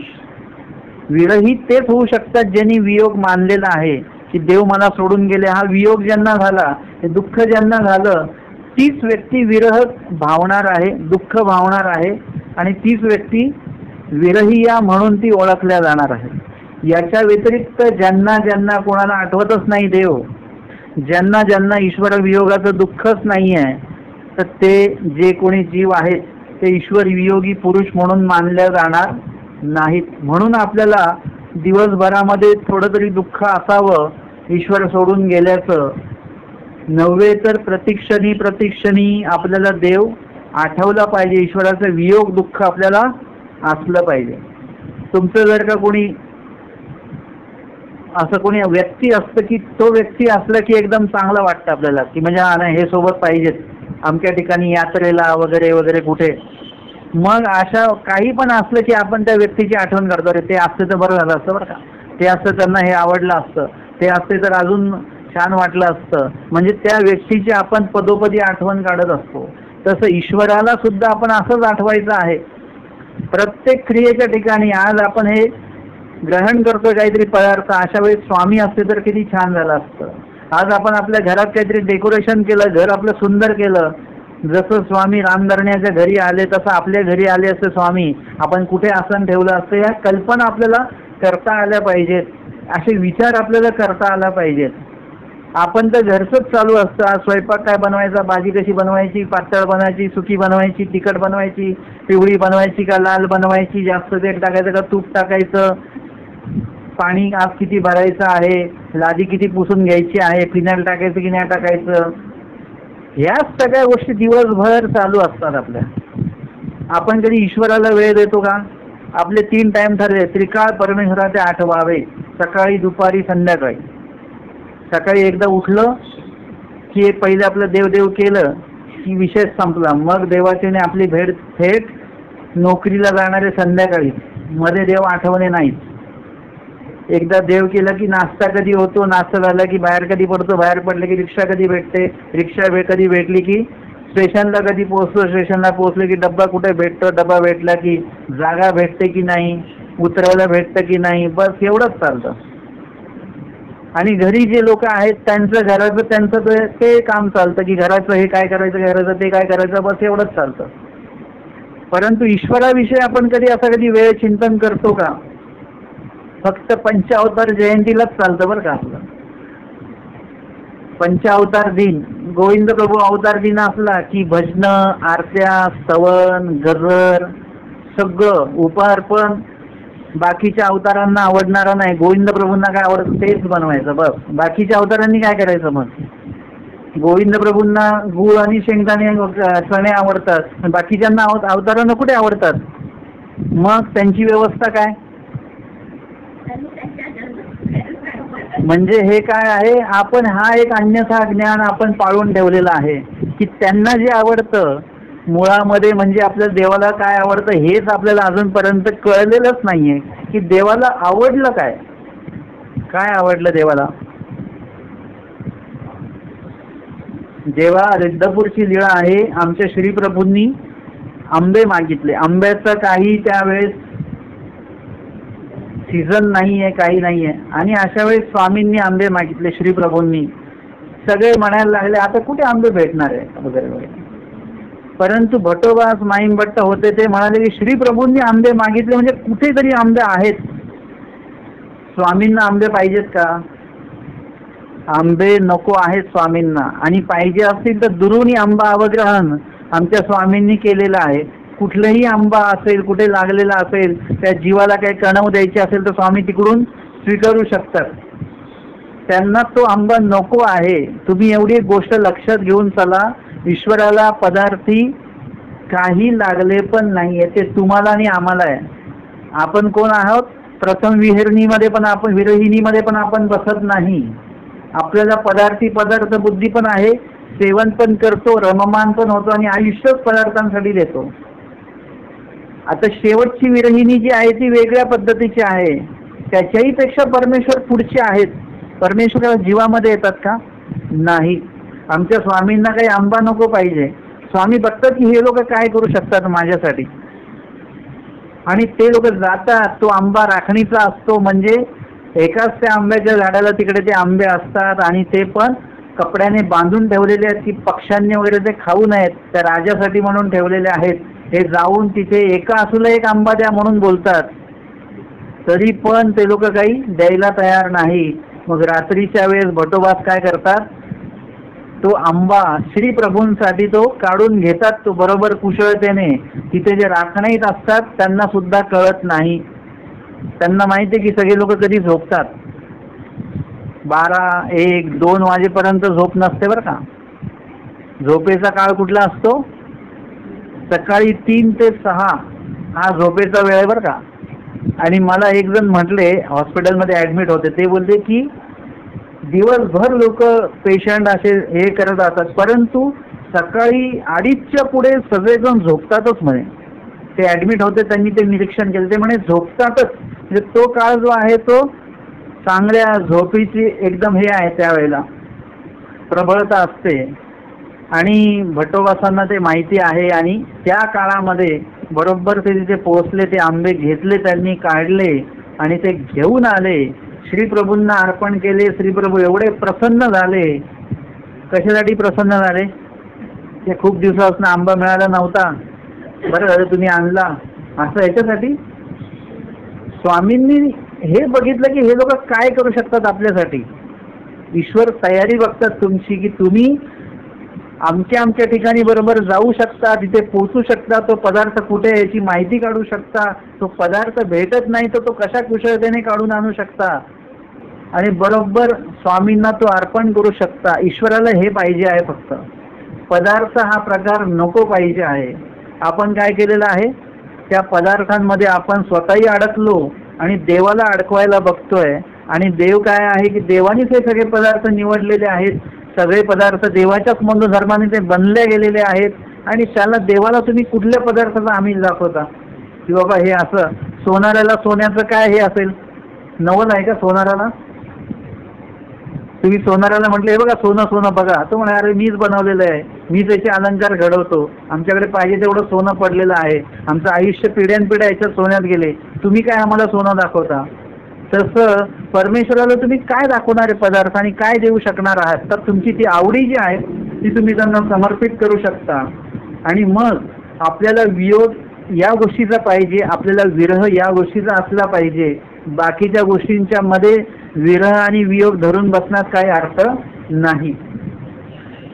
विरही तेच होऊ शकतात ज्यांनी वियोग मानलेला आहे की देव मला सोडून गेले. हा वियोग ज्यांना झाला, हे दुःख ज्यांना झालं, तीच व्यक्ती विरह भावणार आहे, दुःख भावणार आहे आणि तीच व्यक्ती विरहिया म्हणून ती ओळखल्या जाणार आहे. याच्या व्यतिरिक्त ज्यांना ज्यांना कोणाला आठवतच नाही देव, ज्यांना ज्यांना ईश्वर वियोगाचं दुःखच नाही आहे, तर ते जे कोणी जीव आहेत ते ईश्वर वियोगी पुरुष म्हणून मानल्या जाणार नाहीत. म्हणून आपल्याला दिवसभरामध्ये थोडं तरी दुःख असावं ईश्वर सोडून गेल्याचं, नव्हे तर प्रतिक्षणी आपल्याला देव आठवला पाहिजे. ईश्वराचं वियोग दुःख आपल्याला असलं पाहिजे. तुमचं जर का कोणी असं कोणी व्यक्ती असतं की तो व्यक्ती असला की एकदम चांगलं वाटतं आपल्याला की म्हणजे हा नाही, हे सोबत पाहिजेत अमक्या ठिकाणी यात्रेला वगैरे वगैरे कुठे. मग अशा काही पण असलं की आपण त्या व्यक्तीची आठवण करतो, रे ते असतं तर बरं झालं असतं बरं का, ते असतं त्यांना हे आवडलं असतं, ते असते तर अजून छान वाटलं असतं. म्हणजे त्या व्यक्तीची आपण पदोपदी आठवण काढत असतो. तसं ईश्वराला सुद्धा आपण असंच आठवायचं आहे. प्रत्येक क्रियेच्या ठिकाणी आज आपण हे ग्रहण करतो काहीतरी पदार्थ, अशा वेळी स्वामी असते तर किती छान झालं असतं. आज आपण आपल्या घरात काहीतरी डेकोरेशन केलं, घर आपलं सुंदर केलं, जसं स्वामी रामधरण्याच्या घरी आले तसं आपल्या घरी आले असते स्वामी, आपण कुठे आसन ठेवलं असतं, या कल्पना आपल्याला करता आल्या पाहिजेत, असे विचार आपल्याला करता आला पाहिजेत. आपण तर घरचंच चालू असतं, आज स्वयंपाक काय बनवायचा, भाजी कशी बनवायची, पातळ बनवायची, सुकी बनवायची, तिखट बनवायची, पिवळी बनवायची का लाल बनवायची, जास्त तेल टाकायचं का तूप टाकायचं, पाणी आज किती भरायचं आहे, लादी किती पुसून घ्यायची आहे, फिनाईल टाकायचं की नाही टाकायचं, ह्याच सगळ्या गोष्टी दिवसभर चालू असतात आपल्या. आपण कधी ईश्वराला वेळ देतो का? आपले 3 टाइम ठरले, त्रिकाळ परमेश्वराचे आठवावे, सकाळी दुपारी संध्याकाळी. सकाळी एकदा उठलं की पहिले आपलं देवदेव केलं की विषय संपला, मग देवाचे आपली भेट थेट नोकरीला जाणारे संध्याकाळी, मध्ये देव आठवणे नाहीत. एकदा देव केलं की नाश्ता कधी होतो, नाश्ता झाला की बाहेर कधी पडतो, बाहेर पडले की रिक्षा कधी भेटते, रिक्षा कधी भेटली की स्टेशनला कधी पोहोचतो, स्टेशनला पोहोचले की डब्बा कुठे भेटतो, डब्बा भेटला की जागा भेटते की नाही, उतरायला भेटतं की नाही, बस एवढंच चालतं. आणि घरी जे लोक आहेत त्यांचं घराचं त्यांचं ते काम चालतं की घराचं हे काय करायचं, घराचं ते काय करायचं, बस एवढंच चालतं. परंतु ईश्वराविषयी आपण कधी असं कधी वेळ चिंतन करतो का? फक्त पंचावतार जयंतीलाच चालतं बरं का आपलं. पंचावतार दिन, गोविंद प्रभू अवतार दिन असला की भजनं, आरत्या, स्तवन, गजर, सगळं उपार्पण बाकीच्या अवतारांना आवडणारा नाही, गोविंद प्रभूंना काय आवडतं तेच बनवायचं बस. बाकीच्या अवतारांनी काय करायचं? मग गोविंद प्रभूंना गुळ आणि शेंगदाणे चणे आवडतात, बाकीच्यांना अवतारांना कुठे आवडतात? मग त्यांची व्यवस्था काय? म्हणजे हे काय आहे, आपण हा एक अन्यथा ज्ञान आपण पाळून ठेवलेला आहे की त्यांना जे आवडतं मुळामध्ये, म्हणजे आपल्या देवाला काय आवडतं हेच आपल्याला अजूनपर्यंत कळलेलंच नाहीये की देवाला आवडलं काय, काय आवडलं देवाला. जेव्हा रिद्धपूरची लीळा आहे, आमच्या श्रीप्रभूंनी आंबे मागितले, आंब्याचं काही त्यावेळेस सीझन नाहीये, काही नाहीये, आणि अशा वेळेस स्वामींनी आंबे मागितले श्रीप्रभूंनी. सगळे म्हणायला लागले आता कुठे आंबे भेटणार आहे वगैरे वगैरे. परंतु भटोबास माईंभट्ट होते, ते म्हणाले की श्रीप्रभूंनी आंबे मागितले म्हणजे कुठेतरी आंबे आहेत, स्वामींना आंबे पाहिजेत का? आंबे नको आहेत स्वामींना, आणि पाहिजे असतील तर दुरुनी आंबा अवग्रहण आमच्या स्वामींनी केलेलं आहे. कुठलाही आंबा असेल, कुठे लागलेला असेल, त्या जीवाला काही कणव द्यायची असेल तर स्वामी तिकडून स्वीकारू शकतात. त्यांना तो आंबा नको आहे. तुम्ही एवढी गोष्ट लक्षात घेऊन चला, ईश्वराला पदार्थी काही लागले पण नाहीये, ते तुम्हाला आणि आम्हाला आहे. आपण कोण आहोत? प्रथम विहिरणीमध्ये पण आपण, विरहिणीमध्ये पण आपण बसत नाही. आपल्याला पदार्थी पदार्थ बुद्धी पण आहे, सेवन पण करतो, रममान पण होतो, आणि आयुष्यच पदार्थांसाठी देतो. आता शेवटची विरहिणी जी आहे ती वेगळ्या पद्धतीची आहे, त्याच्याही पेक्षा परमेश्वर पुढचे आहेत. परमेश्वर जीवामध्ये येतात का? नाही. आमच्या स्वामींना काही आंबा नको पाहिजे, स्वामी बघतात की हे लोक काय करू शकतात माझ्यासाठी, आणि ते लोक जातात. तो आंबा राखणीचा असतो, म्हणजे एकाच त्या आंब्याच्या झाडाला तिकडे ते आंबे असतात, आणि ते पण कपड्याने बांधून ठेवलेले आहेत की पक्ष्यांनी वगैरे ते खाऊ नयेत, त्या राजासाठी म्हणून ठेवलेले आहेत. हे जाऊन तिथे एका असुला एक आंबा द्या म्हणून बोलतात, तरी पण ते लोक काही द्यायला तयार नाही. मग रात्रीच्या वेळेस भटोबास काय करतात, तो आंबा श्रीप्रभूंसाठी तो काढून घेतात, तो बरोबर कुशळतेने. तिथे जे राखणीत असतात त्यांना सुद्धा कळत नाही, त्यांना माहिती आहे की सगळे लोक कधी झोपतात. 12, 1, 2 वाजेपर्यंत झोप नसते बरं का. झोपेचा काळ कुठला असतो? सकाळी 3 ते 6 हा झोपेचा वेळ आहे बरं का. आणि मला एक जण म्हटले, हॉस्पिटलमध्ये ॲडमिट होते, ते बोलते की दिवसभर लोक पेशंट असे हे करत असतात, परंतु सकाळी 2:30च्या पुढे सगळेजण झोपतातच म्हणे. ते ॲडमिट होते, त्यांनी ते निरीक्षण केलं, ते म्हणे झोपतातच. म्हणजे तो काळ जो आहे तो चांगल्या झोपीची एकदम हे आहे, त्यावेळेला प्रबळता असते. आणि भटोबासांना ते माहिती आहे, आणि त्या काळामध्ये बरोबर ते तिथे पोहोचले, ते आंबे घेतले, त्यांनी काढले आणि ते घेऊन आले, श्रीप्रभूंना अर्पण केले. श्रीप्रभू एवढे प्रसन्न झाले. कशासाठी प्रसन्न झाले? ते खूप दिवसापासून आंबा मिळाला नव्हता, बरं झालं तुम्ही आणला, असं याच्यासाठी. स्वामींनी हे बघितलं की हे लोक काय करू शकतात आपल्यासाठी. ईश्वर तयारी बघतात तुमची, की तुम्ही आमच्या ठिकाणी बरोबर जाऊ शकता, तिथे पोहोचू शकता, तो पदार्थ कुठे आहे याची माहिती काढू शकता, तो पदार्थ भेटत नाही तर तो कशा कुशलतेने काढून आणू शकता आणि बरोबर स्वामींना तो अर्पण करू शकता. ईश्वराला हे पाहिजे आहे, फक्त पदार्थ हा प्रकार नको पाहिजे आहे. आपण काय केलेलं आहे, त्या पदार्थांमध्ये आपण स्वतःही अडकलो आणि देवाला अडकवायला बघतोय. आणि देव काय आहे की देवानीच हे सगळे पदार्थ निवडलेले आहेत, सगळे पदार्थ देवाच्याच मनोधर्माने ते बनले गेलेले आहेत. आणि त्याला देवाला तुम्ही कुठल्या पदार्थाचा आम्ही दाखवता की बाबा हे असं. सोनाराला सोन्याचं काय हे असेल, नवल आहे का सोनाराला? तुम्ही सोनाराला म्हटलं हे बघा सोनं सोनं बघा, तो म्हणा अरे मीच बनवलेलं आहे, मीच याचे अलंकार घडवतो, आमच्याकडे पाहिजे तेवढं सोनं पडलेलं आहे, आमचं आयुष्य पिढ्यानपिढ्या याच्यात सोन्यात गेले, तुम्ही काय आम्हाला सोनं दाखवता. तसं परमेश्वराला तुम्ही काय दाखवणार आहे पदार्थ आणि काय देऊ शकणार आहात. तर तुमची ती आवडी जी आहे ती तुम्ही त्यांना समर्पित करू शकता. आणि मग आपल्याला वियोग या गोष्टीचा पाहिजे, आपल्याला विरह या गोष्टीचा असला पाहिजे. बाकीच्या गोष्टींच्या मध्ये विरह आणि वियोग धरून बसण्यात काही अर्थ नाही.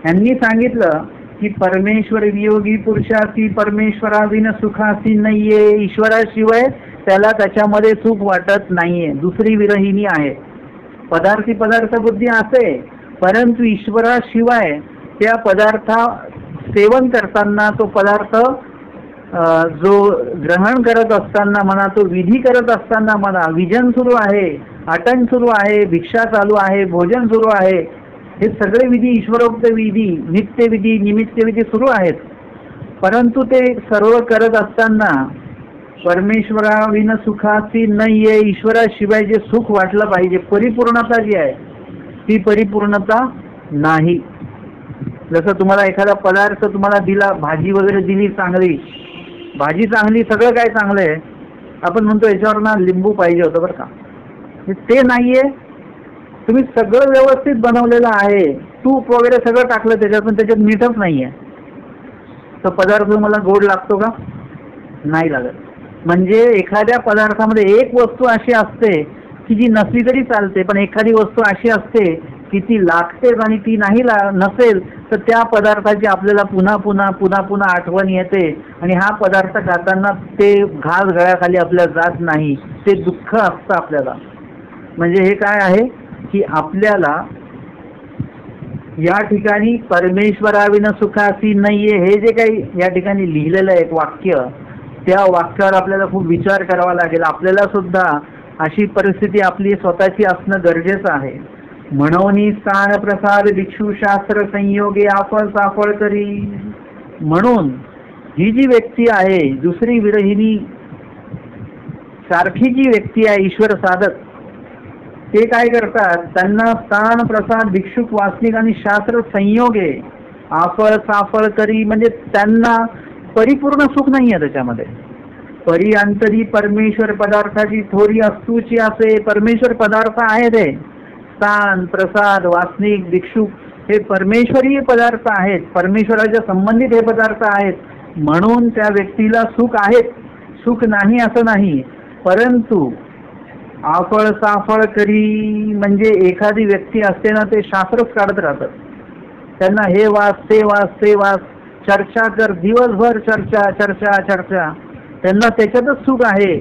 यांनी सांगितलं की परमेश्वर वियोगी पुरुषासी परमेश्वराविन सुखासी नाहीये. ईश्वराशिवाय त्याला त्याच्यामध्ये सुख वाटत नाहीये, दुसरी विरहिणी आहे. पदार्थी पदार्थ बुद्धी असे, परंतु ईश्वराशिवाय त्या पदार्था सेवन करताना तो पदार्थ जो ग्रहण करत असताना म्हणा, तो विधी करत असताना म्हणा, विजन सुरू आहे, आटन सुरू आहे, भिक्षा चालू आहे, भोजन सुरू आहे, हे सगळे विधी ईश्वरोक्त विधी, नित्यविधी निमित्त विधी सुरू आहेत. परंतु ते सर्व करत असताना परमेश्वराविन सुखाची नाहीये. ईश्वराशिवाय जे सुख वाटलं पाहिजे, परिपूर्णता जी आहे ती परिपूर्णता नाही. जसं तुम्हाला एखादा पदार्थ तुम्हाला दिला, भाजी वगैरे दिली, चांगली भाजी, चांगली सगळं काय चांगलं आहे, आपण म्हणतो याच्यावर ना लिंबू पाहिजे होतं बरं का, ते नाहीये. तुम्ही सगळं व्यवस्थित बनवलेलं आहे, तूप वगैरे सगळं टाकलं त्याच्यात, पण त्याच्यात मीठच नाहीये, तर पदार्थ तुम्हाला गोड लागतो का? नाही लागत. म्हणजे एखाद्या पदार्थामध्ये एक वस्तू अशी असते की जी नसली तरी चालते, पण एखादी वस्तू अशी असते की ती लागतेच आणि ती नाही नसेल तर त्या पदार्थाची आपल्याला पुन्हा पुन्हा पुन्हा पुन्हा आठवण येते आणि हा पदार्थ खाताना ते घास गळ्याखाली आपल्या जात नाही, ते दुःख असतं आपल्याला. म्हणजे हे काय आहे की आपल्याला या ठिकाणी परमेश्वराविन सुखासी नाहीये हे जे काही या ठिकाणी लिहिलेलं आहे एक वाक्य, त्या वाक्यावर आपल्याला खूप विचार करावा लागेल. आपल्याला सुद्धा अशी परिस्थिती आपली स्वतःची असणं गरजेचं आहे. म्हणून स्थान प्रसाद भिक्षू शास्त्र संयोगे आफळ साफळ करी. म्हणून ही जी व्यक्ती आहे, दुसरी विरहिणी सारखी जी व्यक्ती आहे, ईश्वर साधक, ते काय करतात, त्यांना स्थान प्रसाद भिक्षुक वासनिक आणि शास्त्र संयोगे आफळ साफळ करी. म्हणजे त्यांना परिपूर्ण सुख नाही आहे त्याच्यामध्ये. परिअंतरी परमेश्वर पदार्थाची थोरी अस्तूची असे. परमेश्वर पदार्थ आहे ते स्थान प्रसाद वासनिक भिक्षुक हे परमेश्वरीय पदार्थ आहेत, परमेश्वराच्या संबंधित हे पदार्थ आहेत. म्हणून त्या व्यक्तीला सुख आहेत, सुख नाही असं नाही. परंतु आफळ साफळ करी म्हणजे एखादी व्यक्ती असते ना, ते शास्त्रच काढत राहतात. त्यांना हे वाच ते वाच ते वाच, चर्चा कर, दिवसभर चर्चा चर्चा चर्चा, त्यांना त्याच्यातच सुख आहे.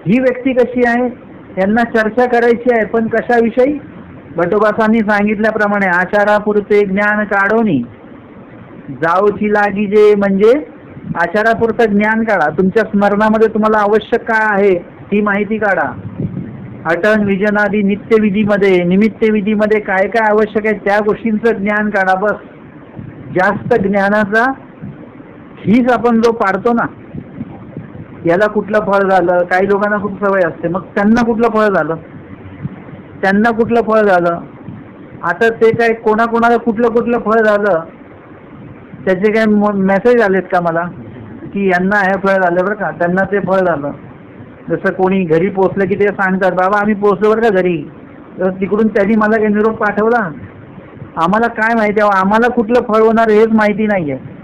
ही व्यक्ती कशी आहे, त्यांना चर्चा करायची आहे, पण कशाविषयी? भटोबासांनी सांगितल्याप्रमाणे आचारापुरते ज्ञान काढोनी जाऊची लागी जे. म्हणजे आचारापुरतं ज्ञान काढा, तुमच्या स्मरणामध्ये तुम्हाला आवश्यक काय आहे ही माहिती काढा. अटन विजनादी नित्यविधीमध्ये निमित्तविधीमध्ये काय काय आवश्यक आहे त्या गोष्टींचं ज्ञान काढा. बस, जास्त ज्ञानाचा हीच आपण जो पाडतो ना, याला कुठलं फळ झालं, काही लोकांना खूप सवय असते, मग त्यांना कुठलं फळ झालं, त्यांना कुठलं फळ झालं. आता ते काय कोणाकोणाला कुठलं कुठलं फळ झालं त्याचे काय मेसेज आलेत का मला? की यांना हे फळ झालं बरं का, त्यांना ते फळ झालं. जसं कोणी घरी पोचलं की ते सांगतात, बाबा आम्ही पोचलो बरं का घरी, तर तिकडून त्यांनी मला काही निरोप पाठवला. आम्हाला काय माहिती आहे, आम्हाला कुठलं फळ होणार हेच माहिती नाही आहे.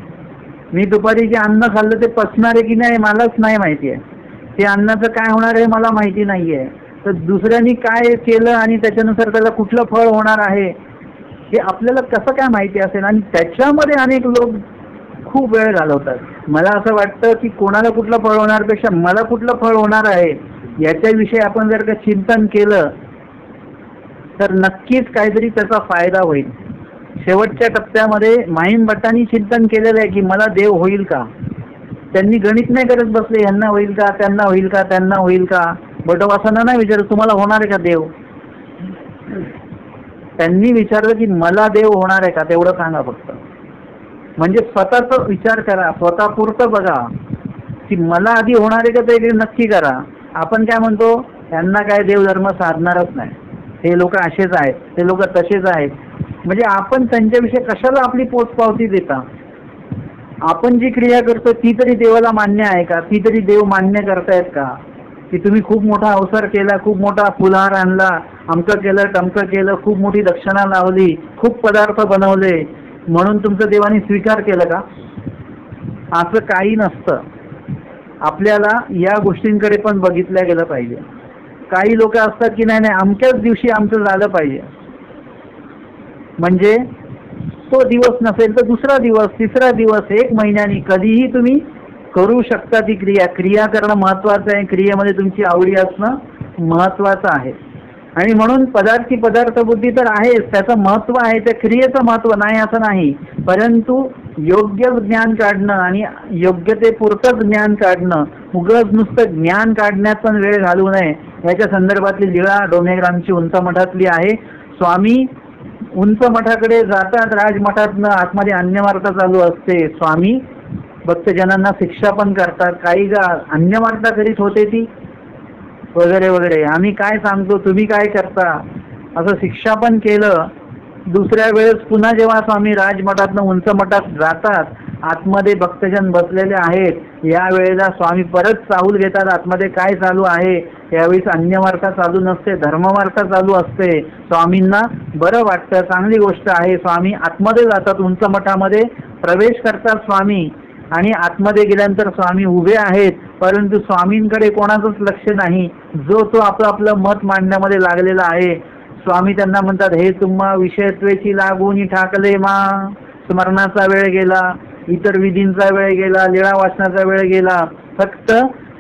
मी दुपारी जे अन्न खाल्लं ते पचणार आहे की नाही मलाच नाही माहिती आहे. ते अन्नाचं काय होणार आहे मला माहिती नाही आहे. तर दुसऱ्यांनी काय केलं आणि त्याच्यानुसार त्याला कुठलं फळ होणार आहे हे आपल्याला कसं काय माहिती असेल. आणि त्याच्यामध्ये अनेक लोक खूप वेळ घालवतात. मला असं वाटतं की कोणाला कुठलं फळ होणारपेक्षा मला कुठलं फळ होणार आहे याच्याविषयी आपण जर का चिंतन केलं तर नक्कीच काहीतरी त्याचा फायदा होईल. शेवटच्या टप्प्यामध्ये माहीम भट्टांनी चिंतन केलेलं आहे की मला देव होईल का. त्यांनी गणित नाही करत बसले, ह्यांना होईल का, त्यांना होईल का, त्यांना होईल का. बटवासांना नाही विचारलं तुम्हाला होणार आहे का देव. त्यांनी विचारलं की मला देव होणार आहे का, तेवढं सांगा फक्त. म्हणजे स्वतःचा विचार करा, स्वतःपुरतं बघा की मला आधी होणार आहे का ते नक्की करा. आपण काय म्हणतो, यांना काय देवधर्म साधणारच नाही, हे लोक असेच आहेत, ते लोक तसेच आहेत. म्हणजे आपण त्यांच्याविषयी कशाला आपली पोचपावती देता. आपण जी क्रिया करतो ती तरी देवाला मान्य आहे का, ती तरी देव मान्य करतायत का. की तुम्ही खूप मोठा अवसर केला, खूप मोठा फुलहार आणला, अमकं केलं टमकं केलं, खूप मोठी दक्षिणा लावली, खूप पदार्थ बनवले म्हणून तुमचं देवाने स्वीकार केलं का. असं काही नसतं. आपल्याला या गोष्टींकडे पण बघितल्या गेलं पाहिजे. काही लोक असतात की नाही नाही अमक्याच दिवशी आमचं झालं पाहिजे, म्हणजे तो दिवस नसेल तर दुसरा दिवस, तिसरा दिवस, 1 महिन्यानी कधीही तुम्ही करू शकता ती क्रिया. क्रिया करणं महत्वाचं आहे, क्रियेमध्ये तुमची आवडी असणं महत्वाचं आहे. आणि म्हणून पदार्थ बुद्धी तर आहेच, त्याचं महत्व आहे, त्या क्रियेचं महत्व नाही असं नाही. परंतु योग्य ज्ञान काढणं आणि योग्यतेपुरतं ज्ञान काढणं, उगाच नुसतं ज्ञान काढण्यात पण वेळ घालवू नये. याच्या संदर्भातली लीळा डोनेग्रामची उंच मठातली आहे. स्वामी उंच मठाकडे जातात, राजमठातनं आतमध्ये अन्यवार्ता चालू असते. स्वामी भक्तजनांना शिक्षा पण करतात. काही अन्यवार्ता करीत होते ती वगैरे वगैरे, आम्ही काय सांगतो तुम्ही काय करता असं शिक्षा पण केलं. दुसऱ्या वेळेस पुन्हा जेव्हा स्वामी राजमठातनं उंच मठात जातात, आतमध्ये भक्तजन बसलेले आहेत, या वेळेला स्वामी परत चाहूल घेतात आतमध्ये काय चालू आहे. यावेळेस अन्यवार्ता चालू नसते, धर्मवार्ता चालू असते. स्वामींना बरं वाटतं, चांगली गोष्ट आहे. स्वामी आतमध्ये जातात, उंच मठामध्ये प्रवेश करतात स्वामी. आणि आतमध्ये गेल्यानंतर स्वामी उभे आहेत, परंतु स्वामींकडे कोणाचंच लक्ष नाही. जो तो आपलं मत मांडण्यामध्ये लागलेला आहे. स्वामी त्यांना म्हणतात, हे तुम्हा विषयत्वेची लागून ठाकले मा. स्मरणाचा वेळ गेला, इतर विधींचा वेळ गेला, लीळा वाचनाचा वेळ गेला. फक्त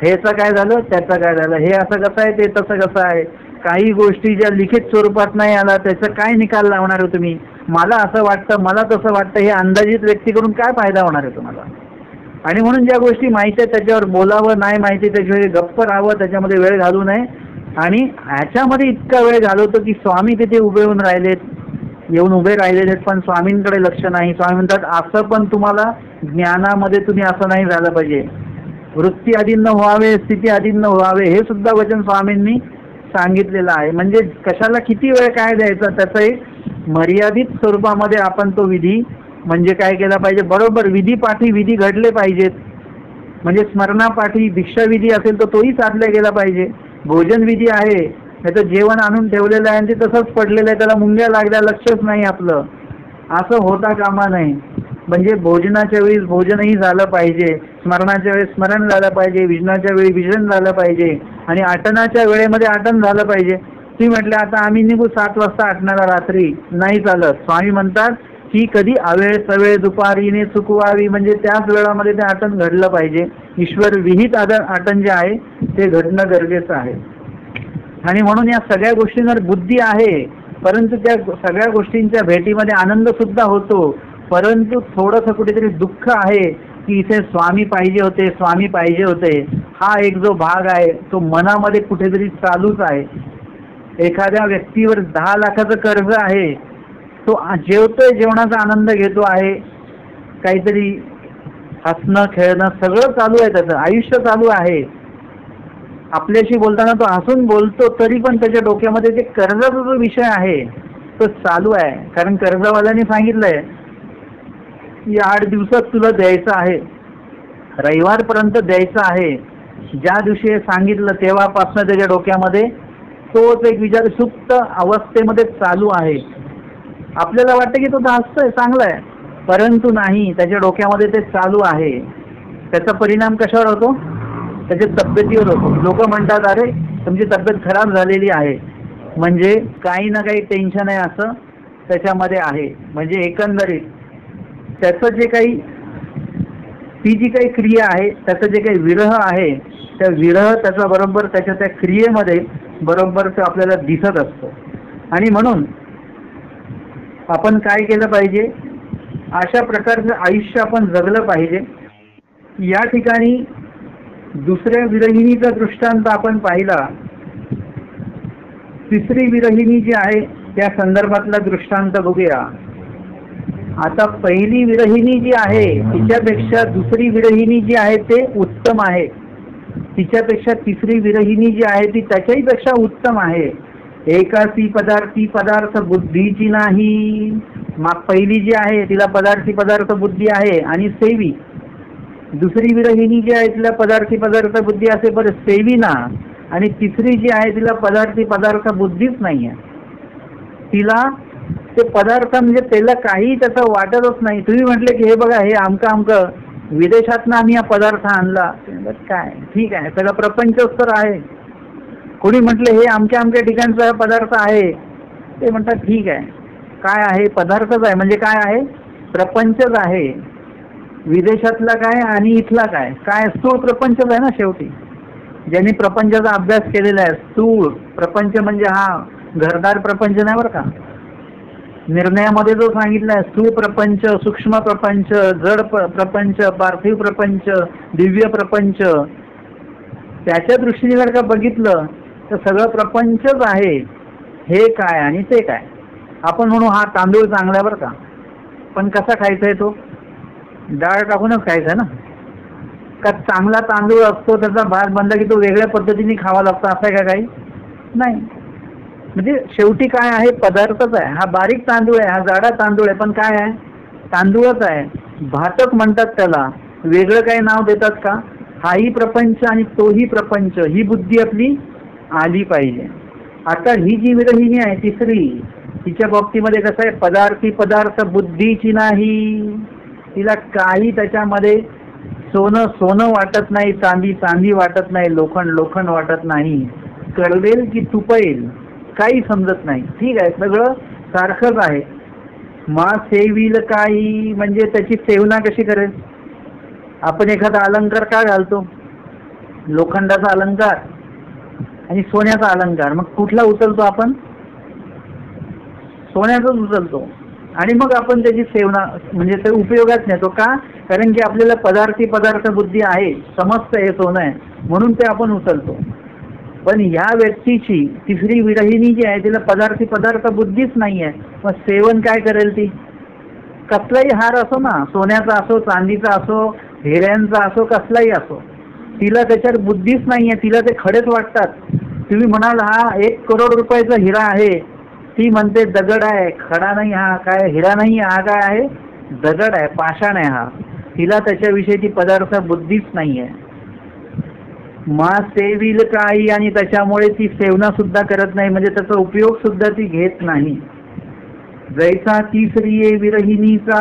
हेचं काय झालं, त्याचं काय झालं, हे असं कसं आहे, ते तसं कसं आहे. काही गोष्टी ज्या लिखित स्वरूपात नाही आला त्याचा काय निकाल लावणार आहे तुम्ही. मला असं वाटतं, मला तसं वाटतं, हे अंदाजित व्यक्तीकडून काय फायदा होणार आहे तुम्हाला. आणि म्हणून ज्या गोष्टी माहिती आहेत त्याच्यावर बोलावं, नाही माहिती त्याच्यावर गप्प राहावं, त्याच्यामध्ये वेळ घालू नये. आणि ह्याच्यामध्ये इतका वेळ घालवतो की स्वामी तिथे येऊन उभे राहिलेले आहेत, पण स्वामींकडे लक्ष नाही. स्वामी म्हणतात असं पण तुम्हाला ज्ञानामध्ये तुम्ही असं नाही झालं पाहिजे. वृत्ती अधीन व्हावे, स्थिती अधीन व्हावे, हे सुद्धा वचन स्वामींनी सांगितलेलं आहे. म्हणजे कशाला किती वेळ काय द्यायचा, त्याचं एक मर्यादित स्वरूपामध्ये आपण तो विधी म्हणजे काय केला पाहिजे. बरोबर विधीपाठी विधी घडले पाहिजेत. म्हणजे स्मरणापाठी दीक्षाविधी असेल तर तोही साधला गेला पाहिजे. भोजन विधी आहे, त्याचं जेवण आणून ठेवलेलं आहे आणि ते तसंच पडलेलं आहे, त्याला मुंग्या लागल्या, लक्षच नाही आपलं, असं होता कामा नये. म्हणजे भोजनाच्या वेळी भोजनही झालं पाहिजे, स्मरणाच्या वेळी स्मरण झालं पाहिजे, विजनाच्या वेळी विजन झालं पाहिजे आणि आटनाच्या वेळेमध्ये आटन झालं पाहिजे. ती म्हटलं आता आम्ही निघू 7 वाजता आटणाला, रात्री नाही चालत. स्वामी म्हणतात की कधी अवेळ सवेळ दुपारीने चुकवावी, म्हणजे त्याच वेळामध्ये ते आटन घडलं पाहिजे. ईश्वर विहित आटन जे आहे ते घडणं गरजेचं आहे. आणि म्हणून या सगळ्या गोष्टींवर बुद्धी आहे, परंतु त्या सगळ्या गोष्टींच्या भेटीमध्ये आनंद सुद्धा होतो. परंतु थोडंसं कुठेतरी दुःख आहे की इथे स्वामी पाहिजे होते, स्वामी पाहिजे होते. हा एक जो भाग आहे तो मनामध्ये कुठेतरी चालूच आहे. एखाद्या व्यक्तीवर 10 लाखाचं कर्ज आहे, तो जेवतोय, जेवणाचा आनंद घेतो आहे, काहीतरी हसणं खेळणं सगळं चालू आहे, त्याचं आयुष्य चालू आहे. आपल्याशी बोलताना तो हसून बोलतो, तरी पण त्याच्या डोक्यामध्ये ते कर्जाचा जो विषय आहे तो चालू आहे. कारण कर्जवाल्याने सांगितलंय की 8 दिवसात तुला द्यायचं आहे. रविवारपर्यंत द्यायचं आहे. ज्या दिवशी हे सांगितलं तेव्हापासून त्याच्या डोक्यामध्ये तोच एक विचार सुप्त अवस्थेमध्ये चालू आहे. आपल्याला वाटतं की तो हसतोय, चांगला आहे, परंतु नाही, त्याच्या डोक्यामध्ये ते चालू आहे. त्याचा परिणाम कशावर होतो? त्याच्या तब्येतीवर होतो. लोक म्हणतात अरे तुमची तब्येत खराब झालेली आहे, म्हणजे काही ना काही टेन्शन आहे असं त्याच्यामध्ये आहे. म्हणजे एकंदरीत त्याचं जे काही, ती जी काही क्रिया आहे, त्याचं जे काही विरह आहे, त्या विरह त्याचा बरोबर त्याच्या त्या क्रियेमध्ये बरोबर तो आपल्याला दिसत असतो. आणि म्हणून आपण काय केलं पाहिजे, अशा प्रकारचं आयुष्य आपण जगलं पाहिजे. या ठिकाणी दुसऱ्या विरहिणीचा दृष्टांत आपण पाहिला. तिसरी विरहिणी जी आहे त्या संदर्भातला दृष्टांत बघूया. आता पहिली विरहिणी जी आहे तिच्यापेक्षा दुसरी विरहिणी जी आहे ते उत्तम आहे. तिच्यापेक्षा तिसरी विरहिणी जी आहे ती त्याच्याही पेक्षा उत्तम आहे. एकासी पदार्थी पदार्थ बुद्धीची नाही. पहिली जी आहे तिला पदार्थी पदार्थ बुद्धी आहे आणि सेवी. दुसरी विरहिणी जी आहे तिला पदार्थी पदार्थ बुद्धी असे बरं सेवी ना, आणि तिसरी जी आहे तिला पदार्थी पदार्थ बुद्धीच नाही आहे. तिला ते पदार्थ म्हणजे त्याला काही त्याचं वाटतच नाही. तुम्ही म्हटले की हे बघा हे आमकं विदेशातनं आम्ही हा पदार्थ आणला, काय ठीक आहे, सगळं प्रपंचच तर आहे. कोणी म्हटले हे आमच्या ठिकाणचा पदार्थ आहे, ते म्हणतात ठीक आहे, काय आहे, पदार्थच आहे, म्हणजे काय आहे, प्रपंचच आहे. विदेशातला काय आणि इथला काय, काय स्थूळ प्रपंचच आहे ना शेवटी. ज्यांनी प्रपंचाचा अभ्यास केलेला आहे, स्थूळ प्रपंच म्हणजे हा घरदार प्रपंच नाही बरं का. निर्णयामध्ये जो सांगितला आहे स्थूळ प्रपंच, सूक्ष्म प्रपंच, जड प्रपंच, पार्थिव प्रपंच, दिव्य प्रपंच, त्याच्या दृष्टीने जर का बघितलं तर सगळं प्रपंचच आहे. हे काय आणि ते काय. आपण म्हणू हा तांदूळ चांगला बरं का, पण कसा खायचा आहे तो, डाळ टाकूनच खायचा ना. का चांगला तांदूळ असतो त्याचा भात बनला की तो वेगळ्या पद्धतीने खावा लागतो असं आहे का काही नाही. म्हणजे शेवटी काय आहे, पदार्थच आहे. हा बारीक तांदूळ आहे, हा जाडा तांदूळ आहे, पण काय आहे, तांदूळच आहे. भातक म्हणतात त्याला, वेगळं काही नाव देतात का. हाही प्रपंच आणि तोही प्रपंच, ही बुद्धी आपली आली पाहिजे. आता ही जी विरहिणी आहे तिसरी, तिच्या बाबतीमध्ये कसं आहे, पदार्थी पदार्थ बुद्धीची नाही. तिला काही त्याच्यामध्ये सोनं सोनं वाटत नाही, चांदी चांदी वाटत नाही, लोखंड लोखंड वाटत नाही, कळवेल की तुपेल काही समजत नाही. ठीक आहे, सगळं सारखंच आहे. मा सेवील काही म्हणजे त्याची सेवना कशी करेल. आपण एखादा अलंकार का घालतो, लोखंडाचा अलंकार आणि सोन्याचा अलंकार, मग कुठला उचलतो आपण, सोन्याचाच उचलतो. आणि मग आपण त्याची सेवना म्हणजे ते उपयोगात नेतो का, कारण की आपल्याला पदार्थी पदार्थ बुद्धी आहे, समजतं हे सोनं आहे म्हणून ते आपण उचलतो. पण ह्या व्यक्तीची तिसरी विरहिणी जी आहे तिला पदार्थी पदार्थ बुद्धीच नाही आहे. मग सेवन काय करेल ती, कसलाही हार असो ना, सोन्याचा असो, चांदीचा असो, हिऱ्यांचा असो, कसलाही असो, तिला त्याच्यावर बुद्धीच नाही आहे. तिला ते खडेच वाटतात. तुम्ही म्हणाल हा 1 करोड रुपयाचा हिरा आहे, ती म्हणते दगड आहे, खडा नाही, हा काय हिरा नाही, हा काय आहे, दगड आहे, पाषाण आहे हा. तिला त्याच्याविषयी ती पदार्थ बुद्धीच नाही आहे. मा सेविल काही, आणि त्याच्यामुळे ती सेवना सुद्धा करत नाही, म्हणजे त्याचा उपयोग सुद्धा ती घेत नाही. जैसा तिसरी विरहिणीचा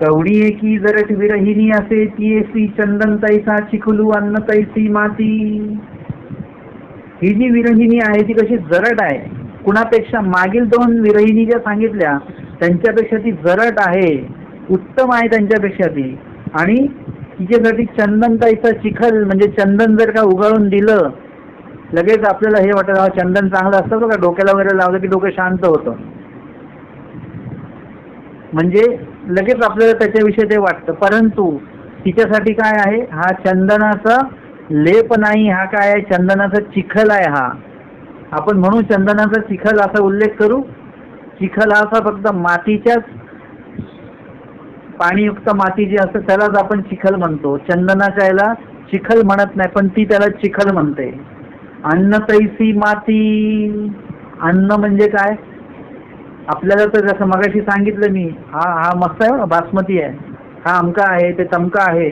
कवडी एकी जरट विरहिणी असे ती चंदन तैसा चिखलू अन्न तैसी माती. ही जी विरहिणी आहे ती कशी जरट आहे, कुणापेक्षा मागील 2 विरहिणी ज्या सांगितल्या त्यांच्यापेक्षा ती जरट आहे, उत्तम आहे त्यांच्यापेक्षा ती. आणि तिच्यासाठी चंदन तैसा चिखल, म्हणजे चंदन जर का उगाळून दिलं लगेच आपल्याला हे वाटतं चंदन चांगलं असतं बघा, डोक्याला वगैरे लावलं की डोकं शांत होतं, म्हणजे लगेच आपल्याला त्याच्याविषयी ते वाटतं. परंतु तिच्यासाठी काय आहे, हा चंदनाचा लेप नाही, हा काय आहे, चंदनाचा चिखल आहे. हा आपण म्हणू चंदनाचा चिखल असा उल्लेख करू. चिखल हा असा फक्त मातीच्याच, पाणीयुक्त माती जी असते त्यालाच आपण चिखल म्हणतो. चंदनाच्या याला चिखल म्हणत नाही, पण ती त्याला चिखल म्हणते. अन्न तैसी माती, अन्न म्हणजे काय, आपल्याला तर जसं मगाशी सांगितलं मी, हा मस्त आहे, बासमती आहे, हा अमका आहे, ते तमका आहे,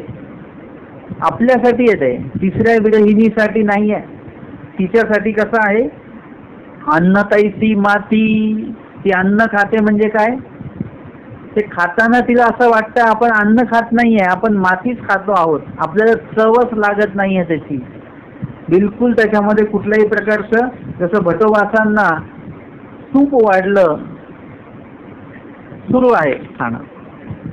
आपल्यासाठी येते, तिसऱ्या विरहिणीसाठी नाही आहे. तिच्यासाठी कसं आहे, अन्न तैसी माती, ती अन्न खाते म्हणजे काय, ते खाताना तिला असं वाटतं आपण अन्न खात नाहीये, आपण मातीच खातो आहोत, आपल्याला चवच लागत नाहीये त्याची बिलकुल. त्याच्यामध्ये कुठल्याही प्रकारचं, जसं भटोबासांना तूप वाढलं सुरू आहे खाणं,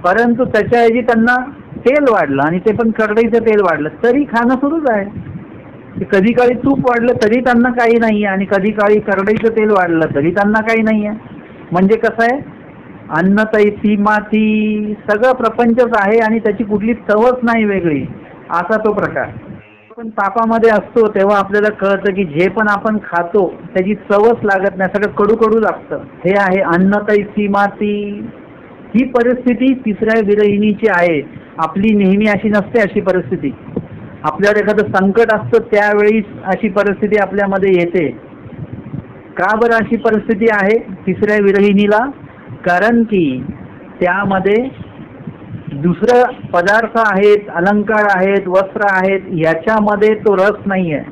परंतु त्याच्याऐवजी त्यांना तेल वाढलं आणि ते पण करडईचं तेल वाढलं तरी खाणं सुरूच आहे. कधी काळी तूप वाढलं तरी त्यांना काही नाहीये आणि कधी काळी करडईचं तेल वाढलं तरी त्यांना काही नाहीये. म्हणजे कसं आहे, अन्न तैसी माती, सगळं प्रपंचच आहे आणि त्याची कुठली चवच नाही वेगळी, असा तो प्रकार. पण तापामध्ये असतो तेव्हा आपल्याला कळतं की जे पण आपण खातो त्याची चवच लागत नाही, सगळं कडू कडू लागतं. हे आहे अन्न तैसी माती. ही परिस्थिती तिसऱ्या विरहिणीची आहे. आपली नेहमी अशी नसते अशी परिस्थिती. आपल्यावर एखादं संकट असतं त्यावेळी अशी परिस्थिती आपल्यामध्ये येते. का बरं अशी परिस्थिती आहे तिसऱ्या विरहिणीला? कारण की त्यामध्ये दुसरं पदार्थ आहेत, अलंकार आहेत, वस्त्र आहेत, याच्यामध्ये तो रस नाही आहे.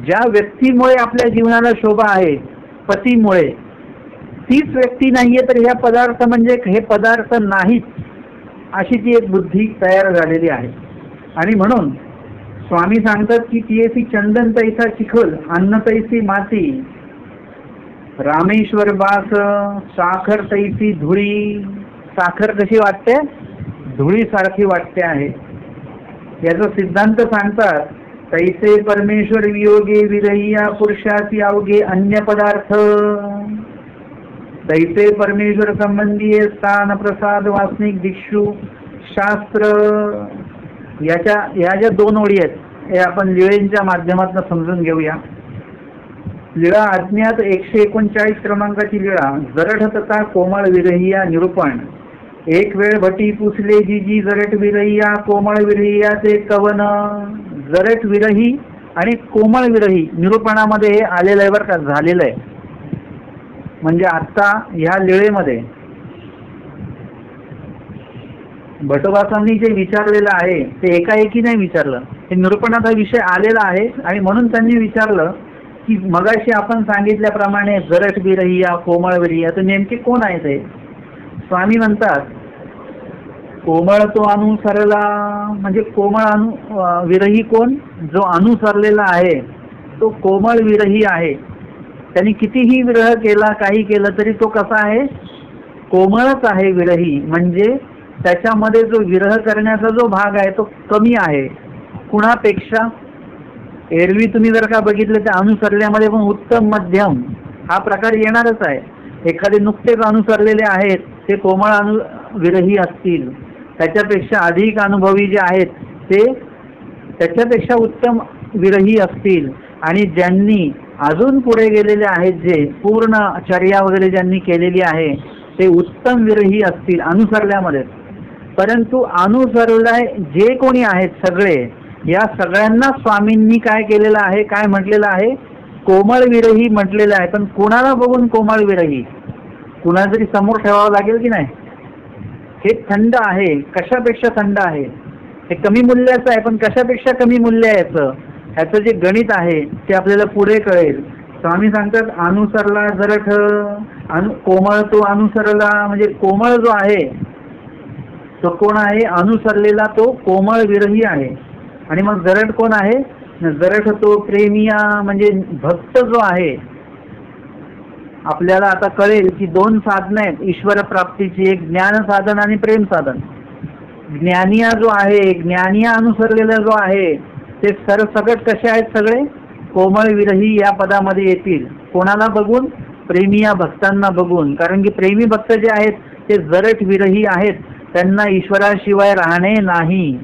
ज्या व्यक्तीमुळे आपल्या जीवनाला शोभा आहे, पतीमुळे, तीच व्यक्ती नाहीये तर ह्या पदार्थ म्हणजे हे पदार्थ नाहीत, अशी ती एक बुद्धी तयार झालेली आहे. आणि म्हणून स्वामी सांगतात की ती चंदन तैसा चिखल, अन्न तैसी माती, रामेश्वर बास, साखर तैसी धुळी. साखर कशी वाटते? धुळीसारखी वाटते आहे. याचा सिद्धांत सांगतात, तैसे परमेश्वर वियोगे विरहिया पुरुषाची अवघे अन्य पदार्थ, तैसे परमेश्वर संबंधी स्थान प्रसाद वासनिक भिक्षू शास्त्र. या ज्या दोन ओळी आहेत हे आपण लिळेंच्या माध्यमातून समजून घेऊया. लीळा अज्ञात 139 क्रमांकाची लीळा. जरठ तथा कोमळ विरहिया निरूपण. एक वेळ भटी पुसले जी जरठ विरहिया कोमळ विरहिया ते कवन. जरठ विरही आणि कोमळ विरही निरूपणामध्ये हे आलेलं आहे बरं का, झालेलं आहे. म्हणजे आता ह्या लीळेमध्ये भटोबासांनी जे विचारलेलं आहे ते एकाएकी नाही विचारलं, हे निरूपणाचा विषय आलेला आहे. आणि म्हणून त्यांनी विचारलं की मगाशी आपण सांगितल्याप्रमाणे जरठ विरहिया कोमळ विरहिया तर नेमके कोण आहे ते? स्वामी म्हणतात, कोमळ तो अनुसरला, म्हणजे कोमळ विरही कोण? जो अनुसरलेला आहे तो कोमळ विरही आहे. त्यांनी कितीही विरह केला, काही केलं तरी तो कसा आहे? कोमळच आहे विरही. म्हणजे त्याच्यामध्ये जो विरह करण्याचा जो भाग आहे तो कमी आहे कुणापेक्षा. एरवी तुम्ही जर का बघितलं तर अनुसरल्यामध्ये पण उत्तम मध्यम हा प्रकार येणारच आहे. एखादे नुकतेच अनुसरलेले आहेत ते कोमळ विरही असतील, त्याच्यापेक्षा अधिक अनुभवी जे आहेत ते त्याच्यापेक्षा उत्तम विरही असतील. आणि ज्यांनी अजून पुढे गेलेले आहेत, जे पूर्ण चर्या वगैरे ज्यांनी केलेली आहे ते उत्तम विरही असतील अनुसरल्यामध्ये. परंतु अनुसरलाय जे कोणी आहेत सगळे, या सगळ्यांना स्वामींनी काय केलेलं आहे, काय म्हटलेलं आहे? कोमळ विरही म्हटलेलं आहे. पण कुणाला बघून कोमळ विरही? कुणा तरी समोर ठेवावं लागेल की नाही? हे थंड आहे. कशापेक्षा थंड आहे? हे कमी मूल्याचं आहे, पण कशापेक्षा कमी मूल्य आहे याचं? ह्याचं जे गणित आहे ते आपल्याला पुढे कळेल. स्वामी सांगतात, अनुसरला जरठ, कोमळ तो अनुसरला. म्हणजे कोमळ जो आहे तो कोण आहे? अनुसरलेला तो कोमळ विरही आहे. आणि मग जरठ कोण आहे? जरठ तो प्रेमिया, म्हणजे भक्त जो आहे. आपल्याला आता कळेल की दोन साधनं आहेत ईश्वर प्राप्तीची, एक ज्ञान साधन आणि प्रेम साधन. ज्ञानिया जो आहे, ज्ञानिया अनुसरलेला जो आहे ते सरसकट कसे आहेत? सगळे कोमळ विरही या पदामध्ये येतील. कोणाला बघून? प्रेमिया भक्तांना बघून. कारण की प्रेमी भक्त जे आहेत ते जरठ विरही आहेत, त्यांना ईश्वराशिवाय राहणे नाही.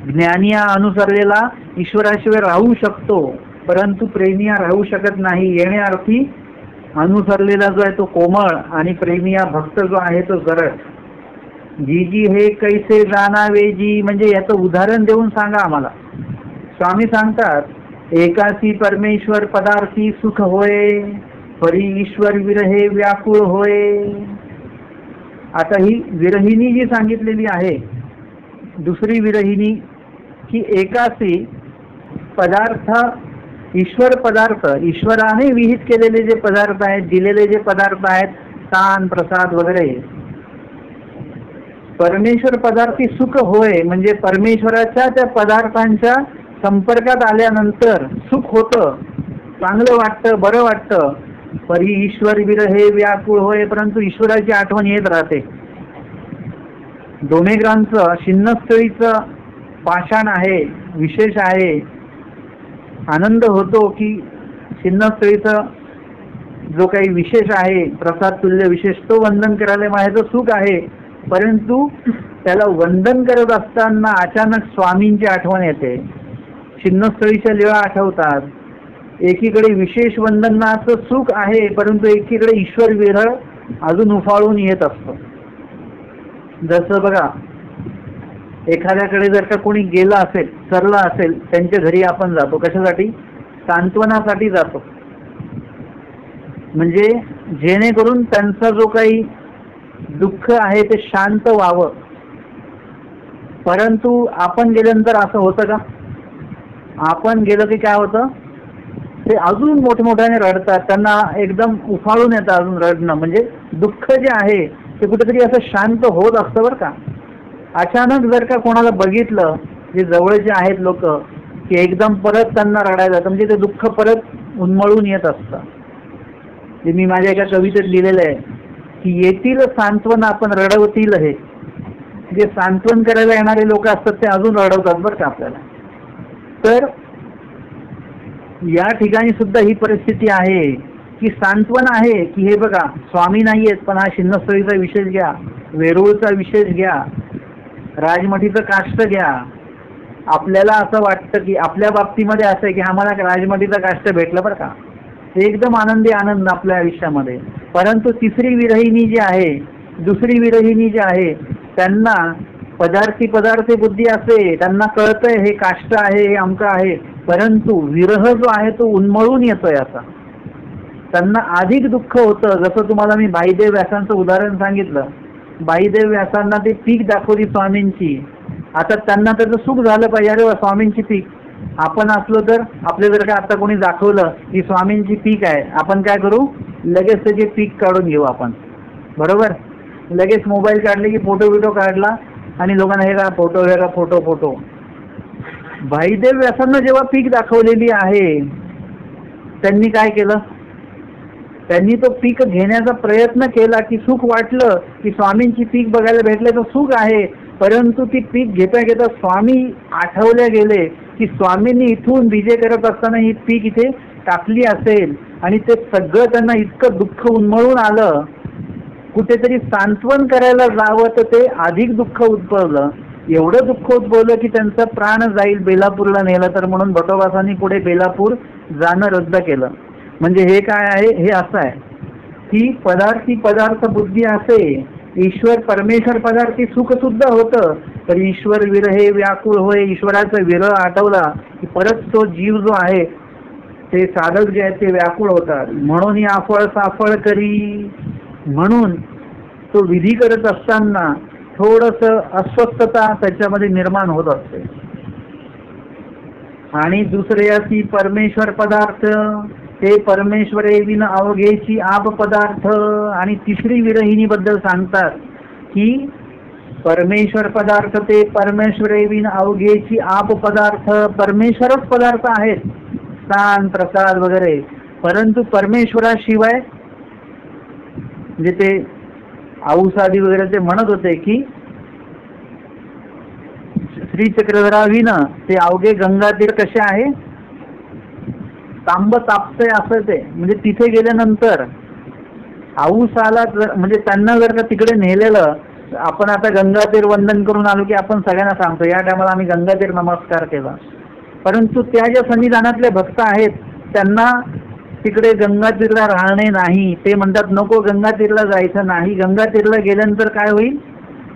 ज्ञानिया अनुसरलेला ईश्वराशिवाय राहू शकतो, परंतु प्रेमिया राहू शकत नाही. येण्याअर्थी अनुसरलेला जो आहे तो कोमळ आणि प्रेमिया भक्त जो आहे तो जरठ. जी हे कैसे जाणावे जी, म्हणजे याचं उदाहरण देऊन सांगा आम्हाला. स्वामी सांगतात, एकासी परमेश्वर पदार्थी सुख होय, परी ईश्वर विरहे व्याकुळ होय. आता ही विरहिणी जी सांगितलेली आहे, दुसरी विरहिणी की एकासी पदार्थ, ईश्वर पदार्थ, ईश्वराने विहित केलेले जे पदार्थ आहेत, दिलेले जे पदार्थ आहेत, स्थान प्रसाद वगैरे, परमेश्वर पदार्थी सुख होय, म्हणजे परमेश्वराच्या त्या पदार्थांच्या संपर्कात आल्यानंतर सुख होतं, चांगलं वाटतं, बरं वाटतं. परी ईश्वर विरहे व्याकुळ होय, परंतु ईश्वराची आठवण येत राहते. डोमेग्रांचं शिन्नस्थळीचं पाषाण आहे, विशेष आहे. आनंद होतो की शिन्नस्थळीचं जो काही विशेष आहे, प्रसाद तुल्य विशेष, तो वंदन करायला माझ्याचं सुख आहे. परंतु त्याला वंदन करत असताना अचानक स्वामींची आठवण येते, शिन्नस्थळीच्या लीळा आठवतात. एकीकडे विशेष वंदनाचं सुख आहे, परंतु एकीकडे ईश्वर विरह अजून उफाळून येत असतो. जसं बघा, एखाद्याकडे जर का कोणी गेला असेल, सरला असेल, त्यांच्या घरी आपण जातो, कशासाठी? सांत्वनासाठी जातो. म्हणजे जेणेकरून त्यांचा जो काही दुःख आहे ते शांत व्हावं. परंतु आपण गेल्यानंतर असं होतं का? आपण गेलं की काय होतं, ते अजून मोठमोठ्याने रडतात, त्यांना एकदम उफाळून येतं अजून रडणं. म्हणजे दुःख जे आहे ते कुठेतरी असं शांत होत असतं बरं का. अचानक जर का कोणाला बघितलं, जे जवळचे आहेत लोक, की एकदम परत त्यांना रडायला जातं, म्हणजे ते दुःख परत उन्मळून येत असतं. ते मी माझ्या एका कवितेत लिहिलेलं आहे की येतील सांत्वन आपण रडवतील हे. जे सांत्वन करायला येणारे लोक असतात ते अजून रडवतात बरं का आपल्याला. तर या ठिकाणी सुद्धा ही परिस्थिती आहे की सांत्वन आहे की हे बघा, स्वामी नाही आहेत, पण हा शिन्नस्थळीचा विशेष घ्या, वेरूळचा विशेष घ्या, राजमठीचं काष्ट घ्या. आपल्याला असं वाटतं की आपल्या बाबतीमध्ये असं आहे की आम्हाला राजमठीचं काष्ट भेटलं बरं का, एकदम आनंदी आनंद आपल्या आयुष्यामध्ये. परंतु तिसरी विरहिणी जी आहे, दुसरी विरहिणी जी आहे, त्यांना पदार्थी बुद्धी असते, त्यांना कळतंय हे काष्ट आहे, हे अमका आहे, परंतु विरह जो आहे तो उन्मळून येतोय असा. त्यांना अधिक दुःख होतं. जसं तुम्हाला मी बाईदेव व्यासांचं उदाहरण सांगितलं, बाईदेव व्यासांना ते पीक दाखवली स्वामींची. आता त्यांना त्याचं सुख झालं पाहिजे, अरे स्वामींची पीक. आपण असलो तर आपले जर का आता कोणी दाखवलं की स्वामींची पीक आहे, आपण काय करू, लगेच त्याचे पीक काढून घेऊ आपण, बरोबर. लगेच मोबाईल काढले की फोटो काढला आणि लोकांना हे का फोटो, हे का फोटो. भाईदेव व्यासांना जेव्हा पीक दाखवलेली आहे, त्यांनी काय केलं, त्यांनी तो पीक घेण्याचा प्रयत्न केला की सुख वाटलं की स्वामींची पीक बघायला भेटलं तर सुख आहे. परंतु ती पीक घेता घेता स्वामी आठवले गेले की स्वामींनी इथून विजय करत असताना ही पीक इथे टाकली असेल, आणि ते सगळं त्यांना इतकं दुःख उन्मळून आलं. कुठेतरी सांत्वन करायला जावं तर ते अधिक दुःख उद्भवलं. एवढं दुःख उद्भवलं की त्यांचा प्राण जाईल, बेलापूरला नेलं तर, म्हणून भटोबासांनी पुढे बेलापूर जाणं रद्द केलं. म्हणजे हे काय आहे, हे असं आहे की पदार्थ बुद्धी असे, ईश्वर परमेश्वर पदार्थी सुख सुद्धा होतं, तर ईश्वर विरहे व्याकुळ होय, ईश्वराचा विरह आठवला की परत तो जीव जो आहे, ते साधक जे आहेत ते व्याकुळ होतात. म्हणून ही आफळ साफळ करी, म्हणून तो विधी करत असताना थोडस अस्वस्थता त्याच्यामध्ये निर्माण होत असते. आणि दुसरे अशी परमेश्वर पदार्थ ते परमेश्वरे विन अवघेची आप पदार्थ. आणि तिसरी विरहिणी बद्दल सांगतात की परमेश्वर पदार्थ ते परमेश्वरे विन अवघेची आप पदार्थ. परमेश्वरच पदार्थ आहेत, स्थान प्रसाद वगैरे, परंतु परमेश्वराशिवाय, म्हणजे ते औसादी वगैरे ते म्हणत होते की श्री चक्रधरा विन ते अवघे गंगा तीर कसे आहे, तांब तापतय असं ते. म्हणजे तिथे गेल्यानंतर औसाला म्हणजे त्यांना जर का तिकडे नेलेलं, आपण आता गंगातीर वंदन करून आलो की आपण सगळ्यांना सांगतो या टायमाला आम्ही गंगातीर नमस्कार केला, परंतु त्या ज्या सन्निधानातले भक्त आहेत त्यांना तिकडे गंगातीरला राहणे नाही. ते म्हणतात नको गंगातीरला जायचं नाही. गंगातीरला गेल्यानंतर काय होईल,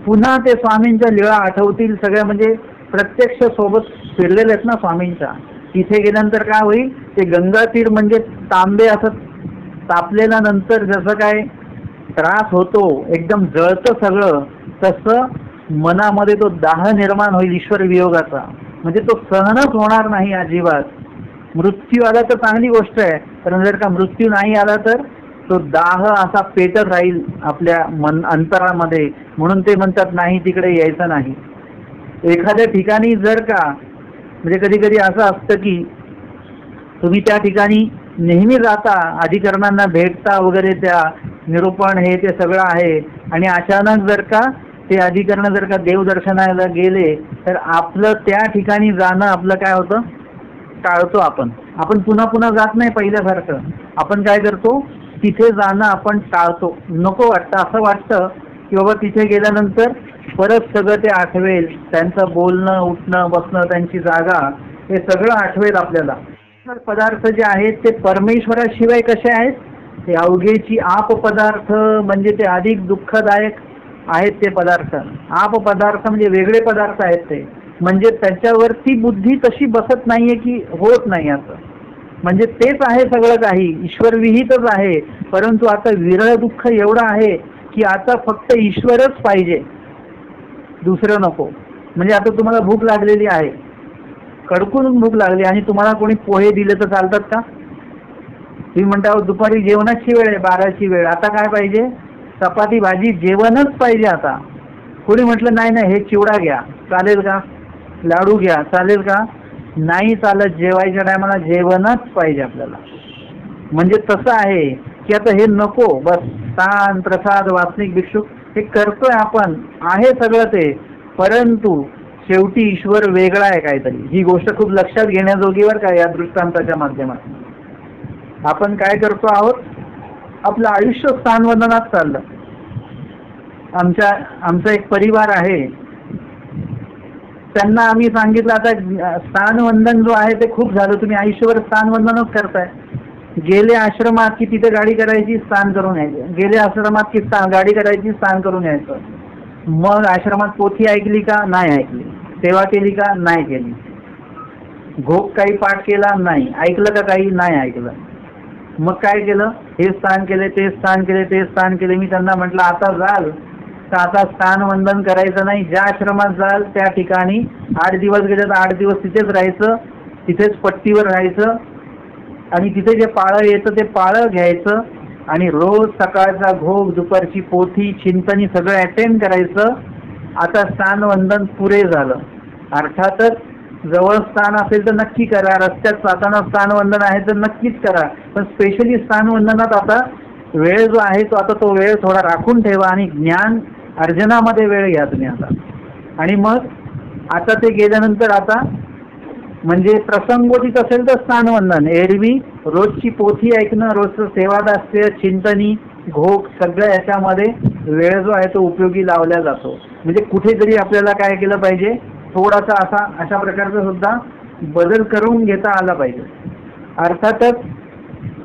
पुन्हा ते स्वामींच्या लीळा आठवतील सगळ्या, म्हणजे प्रत्यक्ष सोबत फिरलेले आहेत ना स्वामींच्या. तिथे गेल्यानंतर काय होईल, ते गंगातीर म्हणजे तांबे असं तापलेल्या नंतर जसं काय त्रास होतो, एकदम जळतं सगळं, तसं मनामध्ये तो दाह निर्माण होईल ईश्वर वियोगाचा. म्हणजे तो सहनच होणार नाही अजिबात. मृत्यू आला तर चांगली गोष्ट आहे, पण जर का मृत्यू नाही आला तर तो दाह असा पेटत राहील आपल्या अंतरामध्ये. म्हणून ते म्हणतात नाही तिकडे यायचं नाही. एखाद्या ठिकाणी जर का म्हणजे कधी कधी असं असतं की तुम्ही त्या ठिकाणी नेहमी जाता, अधिकरणांना भेटता वगैरे, त्या निरूपण हे ते सगळं आहे, आणि अचानक जर का ते अधिकरण जर का देवदर्शनाला गेले तर आपलं त्या ठिकाणी जाणं आपलं काय होतं, टाळतो. आपण पुन्हा पुन्हा जात नाही पहिल्यासारखं. आपण काय करतो, तिथे जाणं आपण टाळतो, नको वाटतं. असं वाटतं की बाबा तिथे गेल्यानंतर परत सगळं ते आठवेल, त्यांचं बोलणं, उठणं, बसणं, त्यांची जागा, हे सगळं आठवेल आपल्याला. पदार्थ जे आहेत ते परमेश्वराशिवाय कसे आहेत, ते अवघेची आप पदार्थ, म्हणजे ते अधिक दुःखदायक आहेत ते पदार्थ. आप पदार्थ म्हणजे वेगळे पदार्थ आहेत ते, म्हणजे त्याच्यावरती बुद्धी तशी बसत नाहीये की होत नाही असं. म्हणजे तेच आहे सगळं काही, ईश्वर विहितच आहे, परंतु आता विरह दुःख एवढं आहे की आता फक्त ईश्वरच पाहिजे, दुसरं नको. म्हणजे आता तुम्हाला भूक लागलेली आहे, कडकून भूक लागली, आणि तुम्हाला कोणी पोहे दिले तर चालतात का? तुम्ही म्हणता दुपारी जेवणाची वेळ आहे, 12ची वेळ, आता काय पाहिजे, चपाती भाजी जेवणच पाहिजे. आता कोणी म्हटलं नाही नाही हे चिवडा घ्या, चालेल का? लाडू घ्या, चालेल का? नाही चालत, जेवायच्या टायमाला जेवणच पाहिजे आपल्याला. म्हणजे तसं आहे की आता हे नको, बस स्थान प्रसाद वासनिक भिक्षुक हे करतोय आपण, आहे सगळं ते, परंतु शेवटी ईश्वर वेगळा आहे काहीतरी. ही गोष्ट खूप लक्षात घेण्याजोगीवर काय या दृष्टांताच्या माध्यमातून आपण काय करतो आहोत, आपलं आयुष्य स्थानवंदनात चाललं. आमचा एक परिवार आहे, त्यांना आम्ही सांगितलं आता स्थानवंदन जो आहे ते खूप झालं, तुम्ही आयुष्यभर स्थानवंदनच करताय. गेले आश्रमात की तिथे गाडी करायची, स्नान करून यायचं, गेले आश्रमात की गाडी करायची, स्नान करून यायचं. मग आश्रमात पोथी ऐकली का? नाही ऐकली. सेवा केली का? नाही केली. घोक काही पाठ केला? नाही. ऐकलं का काही? नाही ऐकलं. मग काय केलं, हे स्थान केले, ते स्थान केले, ते स्थान केले. मी त्यांना म्हटलं आता जाल तर आता स्थान वंदन करायचं नाही, ज्या आश्रमात जाल त्या ठिकाणी 8 दिवस गेले तर 8 दिवस तिथेच राहायचं, तिथेच पट्टीवर राहायचं, आणि तिथे जे पाळं येतं ते पाळं घ्यायचं, आणि रोज सकाळचा घोग, दुपारची पोथी, चिंतनी सगळं अटेंड करायचं. आता स्थान वंदन पुरे झालं. अर्थातच जवळ स्थान असेल तर नक्की करा, रस्त्यात जाताना स्थान वंदन आहे तर नक्कीच करा, पण स्पेशली स्थान वंदनात आता वेळ जो आहे तो आता तो वेळ थोडा राखून ठेवा, आणि ज्ञान अर्जनामध्ये वेळ घ्या तुम्ही आता. आणि मग आता ते गेल्यानंतर आता म्हणजे प्रसंगोचित असेल तर स्थानवंदन, एरवी रोजची पोथी ऐकणं, रोजचं सेवादास्य, चिंतनी, घोक सगळ्या याच्यामध्ये वेळ जो आहे तो उपयोगी लावला जातो. म्हणजे कुठेतरी आपल्याला काय केलं पाहिजे, थोडासा अशा प्रकारचा सुद्धा बदल करून घेता आला पाहिजे. अर्थातच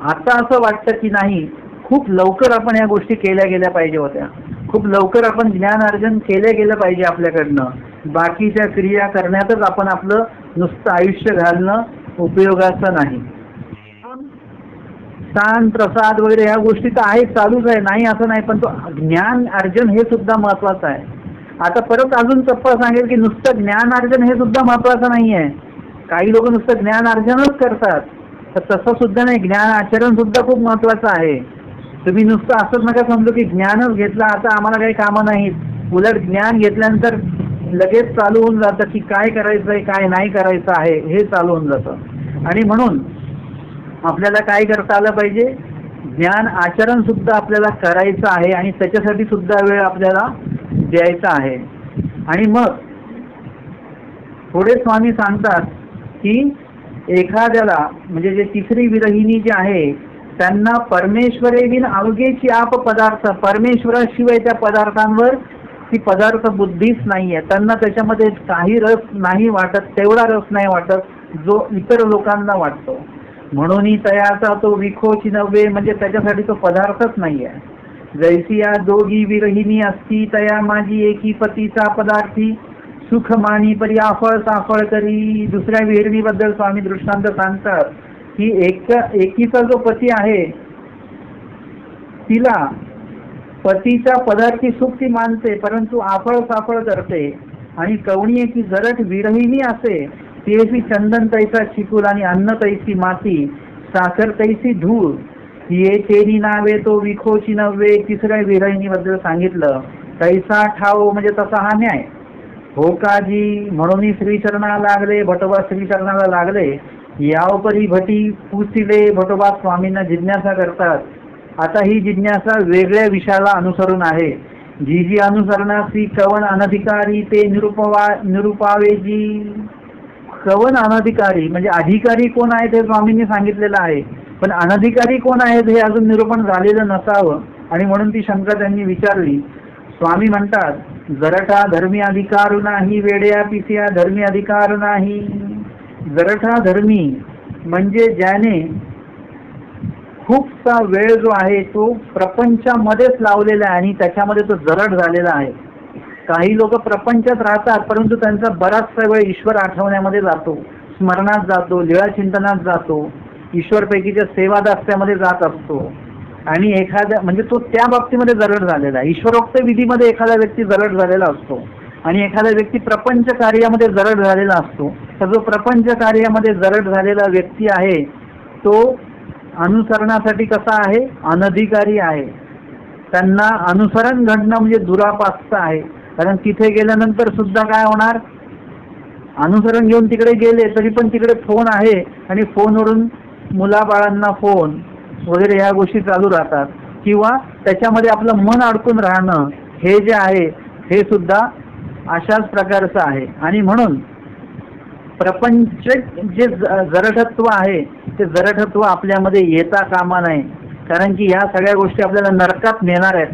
आता असं वाटतं की नाही, खूप लवकर आपण या गोष्टी केल्या गेल्या पाहिजे होत्या, खूप लवकर आपण ज्ञान अर्जन केलं गेलं पाहिजे आपल्याकडनं. बाकीच्या क्रिया करण्यातच आपण आपलं नुसतं आयुष्य घालणं उपयोगाचं नाही. स्थान प्रसाद वगैरे ह्या गोष्टी तर आहेत, चालूच आहे, नाही असं नाही, पण तो ज्ञान अर्जन हे सुद्धा महत्वाचं आहे. आता परत अजून चप्पा सांगेल की नुसतं ज्ञान अर्जन हे सुद्धा महत्वाचं नाही आहे. काही लोक नुसतं ज्ञान अर्जनच करतात, तर तसं सुद्धा नाही, ज्ञान आचरण सुद्धा खूप महत्वाचं आहे. तुम्ही नुसतं असंच नका समजू की ज्ञानच घेतलं आता आम्हाला काही कामं नाहीत. उलट ज्ञान घेतल्यानंतर लगेच चालू होऊन जातं की काय करायचं आहे, काय नाही करायचं आहे, हे चालू होऊन जातं. आणि म्हणून आपल्याला काय करता आलं पाहिजे, ज्ञान आचरण सुद्धा आपल्याला करायचं आहे, आणि त्याच्यासाठी सुद्धा वेळ आपल्याला द्यायचा आहे. आणि मग पुढे स्वामी सांगतात की एखाद्याला म्हणजे जे तिसरी विरहिणी जे आहे त्यांना परमेश्वरे बिन अवघेची आप पदार्थ, परमेश्वराशिवाय त्या पदार्थांवर ती पदार्थ बुद्धीच नाहीये, त्यांना त्याच्यामध्ये काही रस नाही वाटत, तेवढा रस नाही वाटत जो इतर लोकांना वाटतो. म्हणून तयाचा तो विखोची नव्हे, म्हणजे त्याच्यासाठी तो पदार्थच नाहीये. जैसी या दोघी विरहिणी असती तया माझी एकी पतीचा पदार्थी, सुख मानी परी आफळ साफळ करी. दुसऱ्या विहिरणीबद्दल स्वामी दृष्टांत सांगतात की एकीचा जो पती आहे तिला पतीच्या पदार्थी सुख ती मानते, परंतु आफळ साफळ करते. आणि कवणी की जरट विरहिणी असे तेसी चंदन तैसा चिकूल आणि अन्न तैसी माती, साखर तैसी धूळ, ये तेरी नावे तो विखोची नव्हे. तिसऱ्या विरहिणीबद्दल सांगितलं. तैसा ठाव म्हणजे तसा हा न्याय. हो काजी म्हणून श्रीचरणा लागले. भटोबा श्रीचरणाला लागले. यावपरी भटी पुसिले. भटोबा स्वामींना जिज्ञासा करतात. आता ही जिज्ञासा वेगळ्या विषयाला अनुसरून आहे. जी जी अनुसरणासी कवन अनधिकारी ते निरुपावे. जी कवन अनधिकारी म्हणजे अधिकारी कोण आहेत हे स्वामींनी सांगितलेलं आहे, पण अनधिकारी कोण आहेत हे अजून निरूपण झालेलं नसावं. आणि म्हणून ती शंका त्यांनी विचारली. स्वामी म्हणतात, जरठा धर्मी अधिकार नाही, वेड्या पिसिया धर्मी अधिकार नाही. जरठा धर्मी म्हणजे ज्याने खूपसा वेळ जो आहे तो प्रपंचामध्येच लावलेला आहे आणि त्याच्यामध्ये तो जरठ झालेला आहे. काही लोक प्रपंचात राहतात, परंतु त्यांचा बराचसा वेळ ईश्वर आठवण्यामध्ये जातो, स्मरणात जातो, लीळा चिंतनात जातो, ईश्वरपैकीच्या सेवादास्यामध्ये जात असतो. आणि एखाद्या म्हणजे तो त्या बाबतीमध्ये जरठ झालेला आहे. ईश्वरोक्त विधीमध्ये एखादा व्यक्ती जरठ झालेला असतो आणि एखादा व्यक्ती प्रपंच कार्यामध्ये जरठ झालेला असतो. तर जो प्रपंच कार्यामध्ये जरठ झालेला व्यक्ती आहे तो अनुसरणासाठी कसा आहे, अनधिकारी आहे. त्यांना अनुसरण घडणं म्हणजे दुरापास्त आहे. कारण तिथे गेल्यानंतर सुद्धा काय होणार, अनुसरण घेऊन तिकडे गेले तरी पण तिकडे फोन आहे आणि फोनवरून मुलाबाळांना फोन वगैरे ह्या गोष्टी चालू राहतात, किंवा त्याच्यामध्ये आपलं मन अडकून राहणं हे जे आहे हे सुद्धा अशाच प्रकारचं आहे. आणि म्हणून प्रपंच जे जरठत्व आहे ते जरठत्व आपल्यामध्ये येता कामा नये. कारण की ह्या सगळ्या गोष्टी आपल्याला नरकात नेणार आहेत.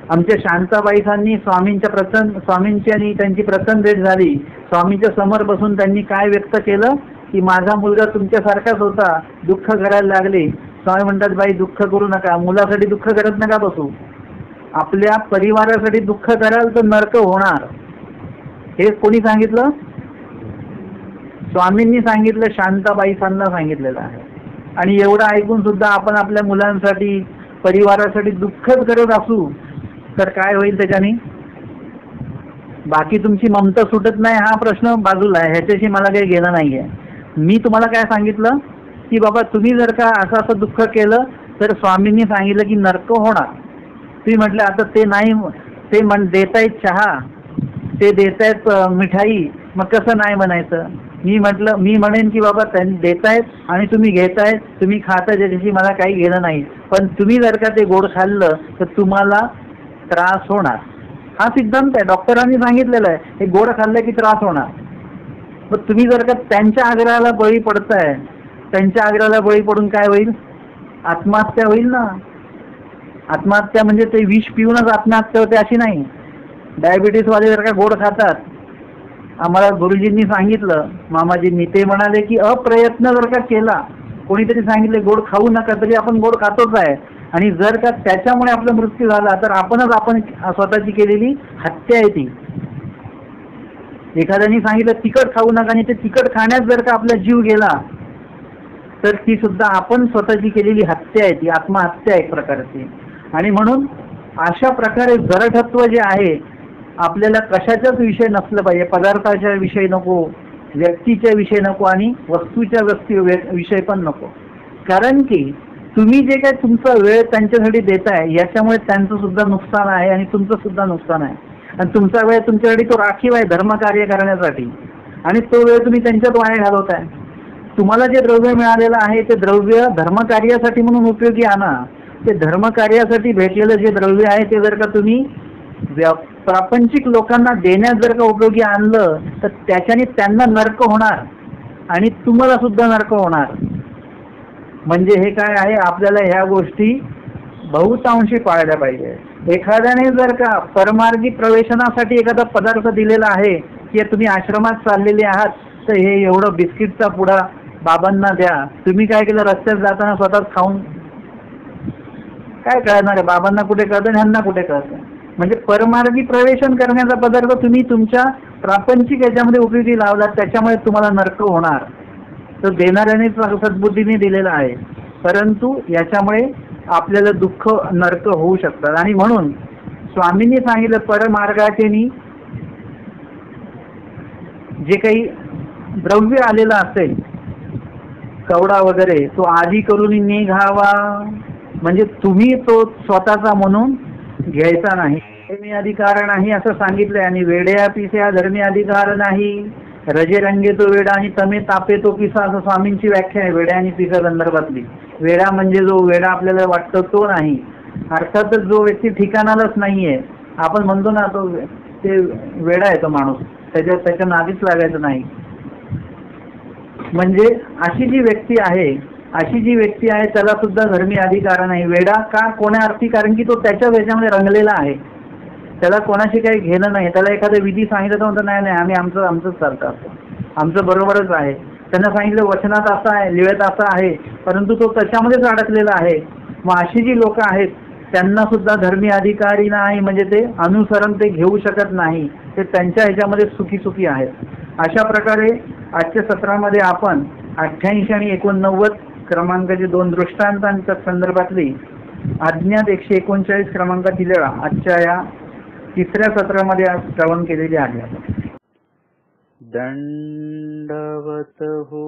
आमच्या शांताबाईसांनी स्वामींची आणि त्यांची प्रथम भेट झाली. स्वामींच्या समोर बसून त्यांनी काय व्यक्त केलं की माझा मुलगा तुमच्यासारखाच होता, दुःख करायला लागले. स्वामी म्हणतात, बाई दुःख करू नका, मुलासाठी दुःख करत नका बसू, आपल्या परिवारासाठी दुःख कराल तर नरक होणार. हे कोणी सांगितलं? स्वामींनी सांगितलं, शांताबाईसांना सांगितलेलं आहे. आणि एवढं ऐकून सुद्धा आपण आपल्या मुलांसाठी परिवारासाठी दुःखच करत असू तर काय होईल त्याच्याने? बाकी तुमची ममता सुटत नाही हा प्रश्न बाजूला आहे, ह्याच्याशी मला काही घेणं नाही आहे. मी तुम्हाला काय सांगितलं की बाबा तुम्ही जर का असं दुःख केलं तर स्वामींनी सांगितलं की नरक होणार. तुम्ही म्हटलं आता ते नाही, ते देतायत चहा, ते देतायत मिठाई, मग कसं नाही म्हणायचं? मी म्हणेन की बाबा त्यांनी देतायत आणि तुम्ही घेतायत, तुम्ही खाता, ज्याच्याशी मला काही घेणं नाही, पण तुम्ही जर का ते गोड खाल्लं तर तुम्हाला त्रास होणार. हा सिद्धांत आहे, डॉक्टरांनी सांगितलेला आहे, हे गोड खाल्लं की त्रास होणार. मग तुम्ही जर का त्यांच्या आग्रहाला बळी पडताय, त्यांच्या आग्रहाला बळी पडून काय होईल? आत्महत्या होईल ना. आत्महत्या म्हणजे ते विष पिऊनच आत्महत्या होते अशी नाही. डायबिटीसवाले जर का गोड खातात, आम्हाला गुरुजींनी सांगितलं, मामाजींनी, ते म्हणाले की अप्रयत्न जर का केला, कोणीतरी सांगितले गोड खाऊ नका, तरी आपण गोड खातोच आहे. आणि जर का त्याच्यामुळे आपला मृत्यू झाला तर आपण स्वतःची केलेली हत्या आहे ती. एखाद्याने सांगितलं तिखट खाऊ नका आणि ते तिखट खाण्यात जर का आपला जीव गेला तर ती सुद्धा आपण स्वतःची केलेली हत्या आहे, ती आत्महत्या एक प्रकारची. आणि म्हणून अशा प्रकारे जरठत्व जे आहे आपल्याला कशाचाच विषय नसलं पाहिजे. पदार्थाच्या विषय नको, व्यक्तीच्या विषय नको आणि वस्तूच्या विषय पण नको. कारण की तुम्ही जे काय तुमचा वेळ त्यांच्यासाठी देताय याच्यामुळे त्यांचं सुद्धा नुकसान आहे आणि तुमचं सुद्धा नुकसान आहे. आणि तुमचा वेळ तुमच्यासाठी तो राखीव आहे धर्मकार्य करण्यासाठी, आणि तो वेळ तुम्ही त्यांच्यात वाया घालवताय. तुम्हाला जे द्रव्य मिळालेलं आहे ते द्रव्य धर्मकार्यासाठी म्हणून उपयोगी आणा. ते धर्मकार्यासाठी भेटलेलं जे द्रव्य आहे ते जर का तुम्ही प्रापंचिक लोकांना देण्यात जर का उपयोगी आणलं तर त्याच्याने त्यांना नरक होणार आणि तुम्हाला सुद्धा नरक होणार. म्हणजे हे काय आहे, आपल्याला ह्या गोष्टी बहुतांशी पाळल्या पाहिजे. एखाद्याने जर का परमार्गी प्रवेशनासाठी एखादा पदार्थ दिलेला आहे की तुम्ही आश्रमात चाललेले आहात तर हे एवढं बिस्किटचा पुडा बाबांना द्या, तुम्ही काय केलं, रस्त्यात जाताना स्वतःच खाऊन काय कळणार आहे? बाबांना कुठे कळतं, ह्यांना कुठे कळतं? म्हणजे परमार्गी प्रवेशन करण्याचा पदार्थ तुम्ही तुमच्या प्रापंचिक याच्यामध्ये उपयोगी लावलात, त्याच्यामुळे तुम्हाला नरक होणार. तो देणाऱ्याने सद्बुद्धीने दिलेला आहे, परंतु याच्यामुळे आपल्याला दुःख नरक होऊ शकतात. आणि म्हणून स्वामींनी सांगितलं परमार्गाचे जे काही द्रव्य आलेला असेल कवडा वगैरे, तो आधी करून निघावा, म्हणजे तुम्ही तो स्वतःचा म्हणून घ्यायचा नाही. धर्मी अधिकार नाही असं सांगितलंय. आणि वेड्या पिसे हा धर्मी अधिकार नाही, रजे रंगे तो वेडा आणि तमे तापे तो पिसा, असं स्वामींची व्याख्या आहे वेड्या आणि पिसा संदर्भातली. वेडा म्हणजे जो वेडा आपल्याला वाटतो तो नाही, अर्थातच जो व्यक्ती ठिकाणालाच नाहीये, आपण म्हणतो ना तो ते वेडा आहे तो माणूस, त्याच्या नादीच लागायचं नाही. म्हणजे अशी जी व्यक्ती आहे त्याला सुद्धा धर्मी अधिकार नाही. वेडा का कोण्या अर्थी? कारण की तो त्याच्या ह्याच्यामध्ये रंगलेला आहे, त्याला कोणाशी काही घेणं नाही. त्याला एखादं विधी सांगितलं तर म्हणतो नाही आम्ही आमचंच चालतं, आमचं बरोबरच आहे. त्यांना सांगितलं वचनात असं आहे, लिळत असं आहे, परंतु तो त्याच्यामध्येच अडकलेला आहे. मग अशी जी लोक आहेत त्यांना सुद्धा धर्मी अधिकारी नाही, म्हणजे ते अनुसरण ते घेऊ शकत नाही, ते त्यांच्या ह्याच्यामध्ये सुखी आहेत. अशा प्रकारे आजच्या सत्रामध्ये आपण 88 आणि 89 क्रमांकाचे 2 दृष्टांतांच्या संदर्भातली अज्ञात 139 क्रमांकाची लीळा आजच्या या तिसऱ्या सत्रामध्ये आज श्रवण केलेली आहे. दंडवत हो.